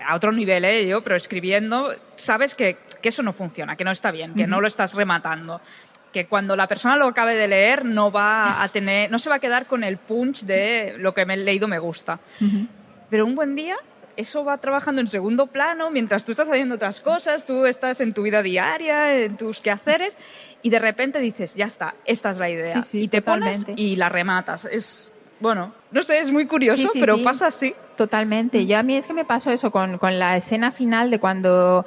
a otro nivel, pero escribiendo, sabes que eso no funciona, que no está bien, que no lo estás rematando, que cuando la persona lo acabe de leer no se va a quedar con el punch de lo que me he leído me gusta. Pero un buen día eso va trabajando en segundo plano mientras tú estás haciendo otras cosas, tú estás en tu vida diaria, en tus quehaceres, y de repente dices, ya está, esta es la idea. Sí, y te totalmente. pones y la rematas. Bueno, no sé, es muy curioso, sí, pero pasa así. Totalmente. Yo a mí es que me pasó eso con la escena final de cuando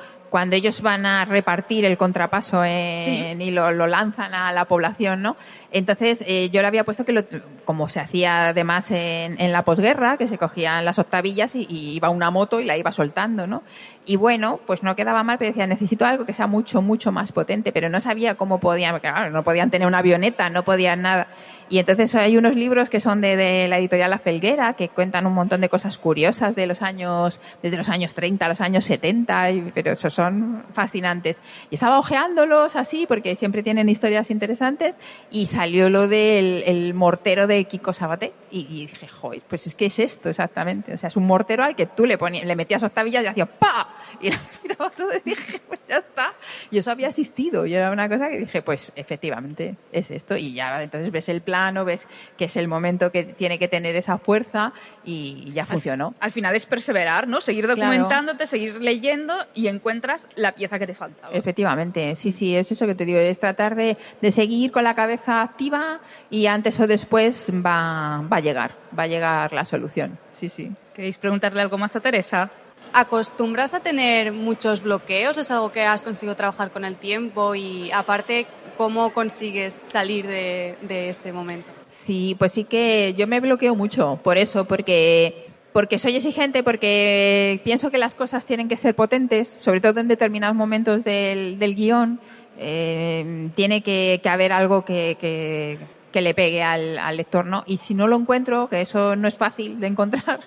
ellos van a repartir el contrapaso y lo lanzan a la población, ¿no? Entonces yo le había puesto que como se hacía además en la posguerra, que se cogían las octavillas y iba una moto y la iba soltando, ¿no? Y bueno, pues no quedaba mal, pero decía, necesito algo que sea mucho, mucho más potente, pero no sabía cómo podían, claro, no podían tener una avioneta, no podían nada. Y entonces hay unos libros que son de la editorial La Felguera, que cuentan un montón de cosas curiosas desde los años 30 a los años 70, pero esos son fascinantes. Y estaba hojeándolos así, porque siempre tienen historias interesantes, y salió lo del mortero de Kiko Sabaté, y dije, joder, pues es que es esto exactamente. O sea, es un mortero al que tú le metías octavillas y hacía ¡pa! Y la tiraba todo, y dije, pues ya está. Y eso había existido, y era una cosa que dije, pues efectivamente es esto, y ya entonces ves el plano, ves que es el momento que tiene que tener esa fuerza, y ya funcionó. Al final es perseverar, ¿no? Seguir documentándote, seguir leyendo, y encuentras la pieza que te faltaba. Efectivamente, sí, es eso que te digo, es tratar de seguir con la cabeza activa, y antes o después va a llegar la solución. Sí. ¿Queréis preguntarle algo más a Teresa? ¿Acostumbras a tener muchos bloqueos? ¿Es algo que has conseguido trabajar con el tiempo? Y aparte, ¿cómo consigues salir de ese momento? Sí, pues sí que yo me bloqueo mucho por eso, porque soy exigente, porque pienso que las cosas tienen que ser potentes, sobre todo en determinados momentos del guión. Tiene que haber algo que le pegue al lector, ¿no? Y si no lo encuentro, que eso no es fácil de encontrar,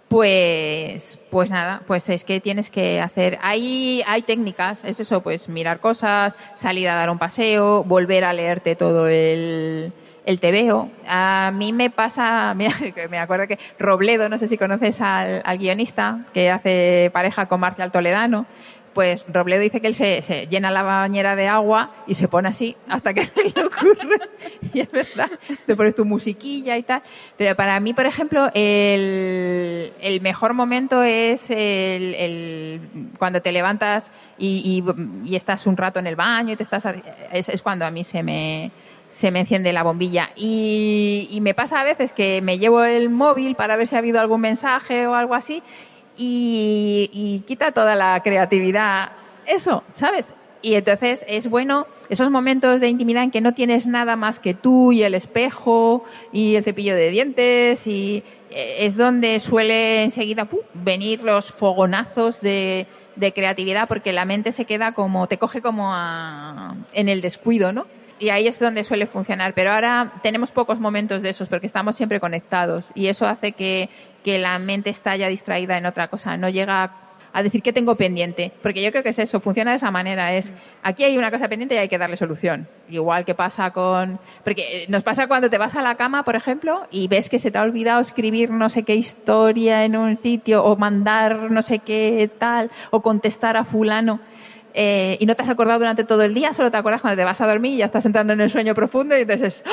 pues nada, pues es que tienes que hacer. Hay técnicas, es eso, pues mirar cosas, salir a dar un paseo, volver a leerte todo el tebeo. A mí me pasa, mira, me acuerdo que Robledo, no sé si conoces al guionista que hace pareja con Marcial Toledano. Pues Robledo dice que él se llena la bañera de agua y se pone así hasta que se le ocurre. Y es verdad, te pones tu musiquilla y tal. Pero para mí, por ejemplo, el mejor momento es cuando te levantas y estás un rato en el baño y es cuando a mí se me enciende la bombilla. Y me pasa a veces que me llevo el móvil para ver si ha habido algún mensaje o algo así, y quita toda la creatividad, eso, ¿sabes? Y entonces es bueno esos momentos de intimidad en que no tienes nada más que tú y el espejo y el cepillo de dientes, y es donde suele enseguida venir los fogonazos de creatividad, porque la mente se queda te coge como en el descuido, ¿no? Y ahí es donde suele funcionar. Pero ahora tenemos pocos momentos de esos porque estamos siempre conectados, y eso hace que la mente está ya distraída en otra cosa, no llega a decir qué tengo pendiente, porque yo creo que es eso, funciona de esa manera, aquí hay una cosa pendiente y hay que darle solución. Igual que pasa porque nos pasa cuando te vas a la cama, por ejemplo, y ves que se te ha olvidado escribir no sé qué historia en un sitio, o mandar no sé qué tal, o contestar a fulano. y no te has acordado durante todo el día, solo te acuerdas cuando te vas a dormir y ya estás entrando en el sueño profundo y entonces,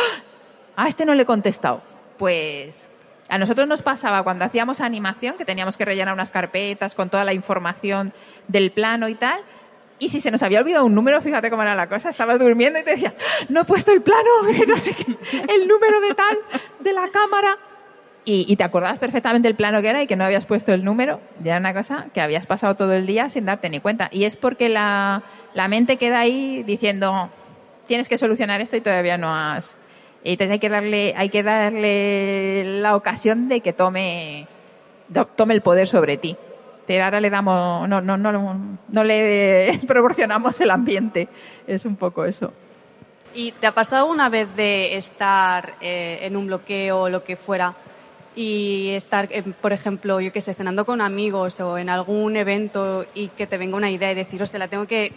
a este no le he contestado. Pues a nosotros nos pasaba cuando hacíamos animación, que teníamos que rellenar unas carpetas con toda la información del plano y tal, y si se nos había olvidado un número, fíjate cómo era la cosa, estabas durmiendo y te decía, no he puesto el plano, no sé qué, el número de tal, de la cámara. Y te acordabas perfectamente el plano que era y que no habías puesto el número. Ya era una cosa que habías pasado todo el día sin darte ni cuenta. Y es porque la mente queda ahí diciendo, tienes que solucionar esto y todavía no has... Y entonces hay que darle la ocasión de que tome el poder sobre ti. Pero ahora le damos, no le proporcionamos el ambiente. Es un poco eso. ¿Y te ha pasado una vez de estar en un bloqueo o lo que fuera y estar, por ejemplo, yo qué sé, cenando con amigos o en algún evento y que te venga una idea y decir, hostia, la tengo que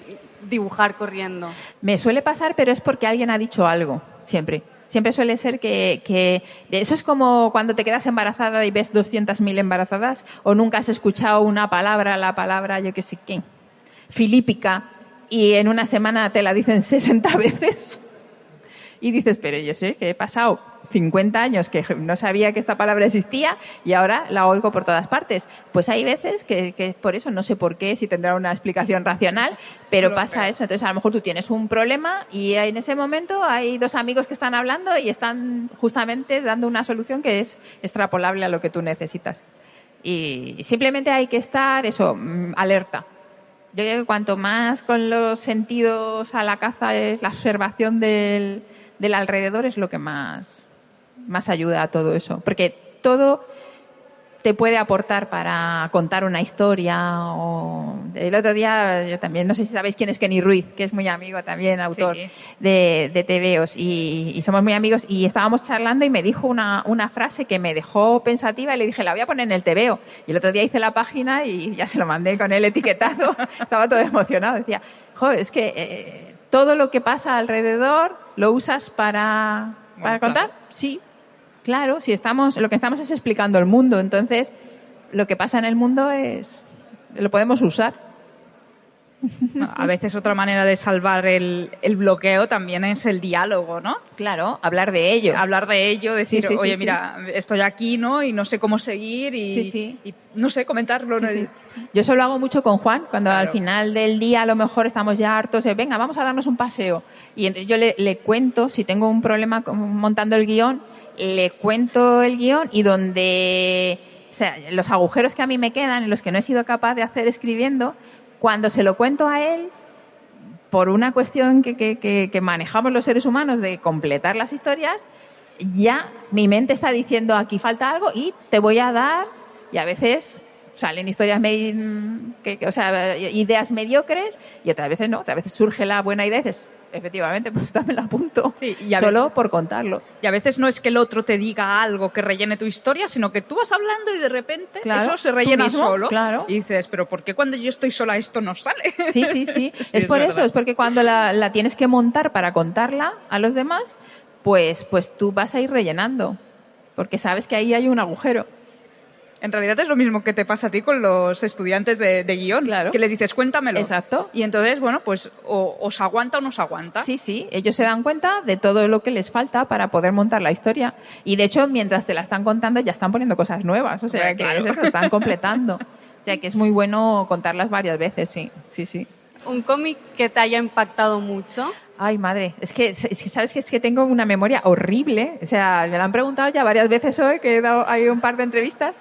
dibujar corriendo? Me suele pasar, pero es porque alguien ha dicho algo, siempre. Siempre suele ser que eso es como cuando te quedas embarazada y ves 200.000 embarazadas o nunca has escuchado una palabra, la palabra, yo qué sé qué, filípica, y en una semana te la dicen 60 veces. Y dices, pero yo sé que he pasado 50 años que no sabía que esta palabra existía y ahora la oigo por todas partes. Pues hay veces que por eso, no sé por qué, si tendrá una explicación racional, pero pasa eso. Entonces a lo mejor tú tienes un problema y en ese momento hay dos amigos que están hablando y están justamente dando una solución que es extrapolable a lo que tú necesitas. Y simplemente hay que estar, alerta. Yo creo que cuanto más con los sentidos a la caza es la observación del alrededor es lo que más ayuda a todo eso. Porque todo te puede aportar para contar una historia. O el otro día, yo también, no sé si sabéis quién es Kenny Ruiz, que es muy amigo también, autor de TVOs, y somos muy amigos, y estábamos charlando y me dijo una frase que me dejó pensativa y le dije, la voy a poner en el TVO. Y el otro día hice la página y ya se lo mandé con él etiquetado, estaba todo emocionado, decía, es que todo lo que pasa alrededor lo usas para contar. Sí, claro, lo que estamos es explicando el mundo, entonces lo que pasa en el mundo lo podemos usar. A veces otra manera de salvar el bloqueo también es el diálogo, ¿no? Claro, hablar de ello. Decir, oye, mira, estoy aquí, ¿no? Y no sé cómo seguir y no sé, comentarlo. Sí. Yo eso lo hago mucho con Juan, cuando al final del día a lo mejor estamos ya hartos de, venga, vamos a darnos un paseo. Y entonces yo le cuento, si tengo un problema montando el guión, le cuento el guión y donde, o sea, los agujeros que a mí me quedan, en los que no he sido capaz de hacer escribiendo, cuando se lo cuento a él, por una cuestión que manejamos los seres humanos de completar las historias, ya mi mente está diciendo aquí falta algo y te voy a dar, y a veces salen historias ideas mediocres y otras veces no, otras veces surge la buena idea y dices, efectivamente, pues también la apunto, solo por contarlo. Y a veces no es que el otro te diga algo que rellene tu historia, sino que tú vas hablando y de repente eso se rellena solo. Claro. Y dices, pero ¿por qué cuando yo estoy sola esto no sale? Sí. Es por eso, es porque cuando la tienes que montar para contarla a los demás, pues tú vas a ir rellenando, porque sabes que ahí hay un agujero. En realidad es lo mismo que te pasa a ti con los estudiantes de guión, claro. Que les dices, cuéntamelo. Exacto. Y entonces, bueno, pues os aguanta o no os aguanta. Sí, ellos se dan cuenta de todo lo que les falta para poder montar la historia. Y de hecho, mientras te la están contando, ya están poniendo cosas nuevas. O sea, que claro. Se están completando. O sea, que es muy bueno contarlas varias veces, sí. ¿Un cómic que te haya impactado mucho? Ay, madre, es que sabes que es que tengo una memoria horrible. O sea, me lo han preguntado ya varias veces hoy, que he dado ahí un par de entrevistas.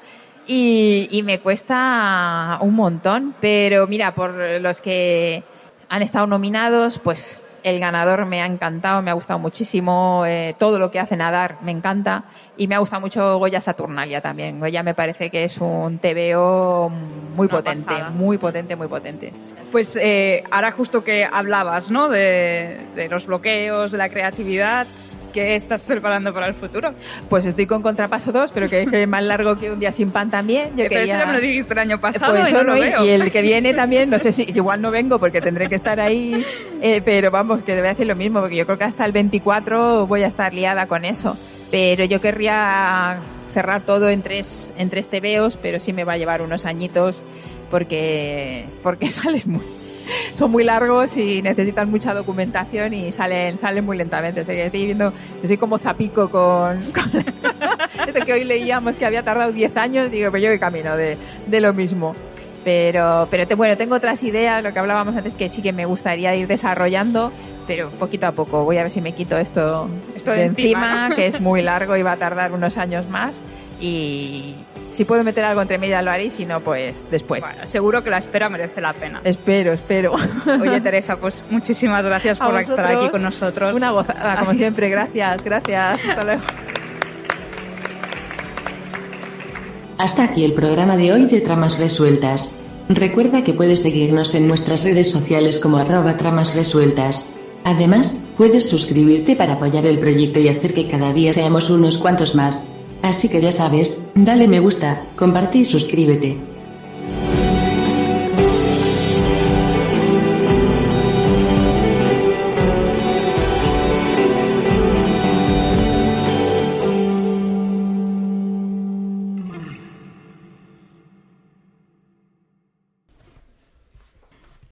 Y me cuesta un montón, pero mira, por los que han estado nominados, pues el ganador me ha encantado, me ha gustado muchísimo, todo lo que hace Nadar me encanta, y me ha gustado mucho Goya Saturnalia también. Goya me parece que es un TVO muy potente, muy potente. Pues ahora justo que hablabas, ¿no? De los bloqueos, de la creatividad, ¿qué estás preparando para el futuro? Pues estoy con Contrapaso 2, pero que es más largo que Un día sin pan también. Pero eso ya me lo dijiste el año pasado pues y no lo veo. Y el que viene también, no sé si, igual no vengo porque tendré que estar ahí, pero vamos, que te voy a decir lo mismo, porque yo creo que hasta el 24 voy a estar liada con eso. Pero yo querría cerrar todo en tres TVOs, pero sí me va a llevar unos añitos porque sale son muy largos y necesitan mucha documentación y salen muy lentamente. O sea, que estoy viendo, yo soy como Zapico con esto que hoy leíamos que había tardado 10 años, digo, pues yo voy camino de lo mismo. Pero bueno, tengo otras ideas, lo que hablábamos antes, que sí que me gustaría ir desarrollando, pero poquito a poco. Voy a ver si me quito esto de encima, ¿no? Que es muy largo y va a tardar unos años más. Y si puedo meter algo entre medias lo haré, y si no, pues después. Bueno, seguro que la espera merece la pena. Espero. Oye, Teresa, pues muchísimas gracias por estar aquí con nosotros. Una gozada, como siempre. Gracias. Hasta luego. Hasta aquí el programa de hoy de Tramas Resueltas. Recuerda que puedes seguirnos en nuestras redes sociales como @tramasresueltas. Además, puedes suscribirte para apoyar el proyecto y hacer que cada día seamos unos cuantos más. Así que ya sabes, dale me gusta, comparte y suscríbete.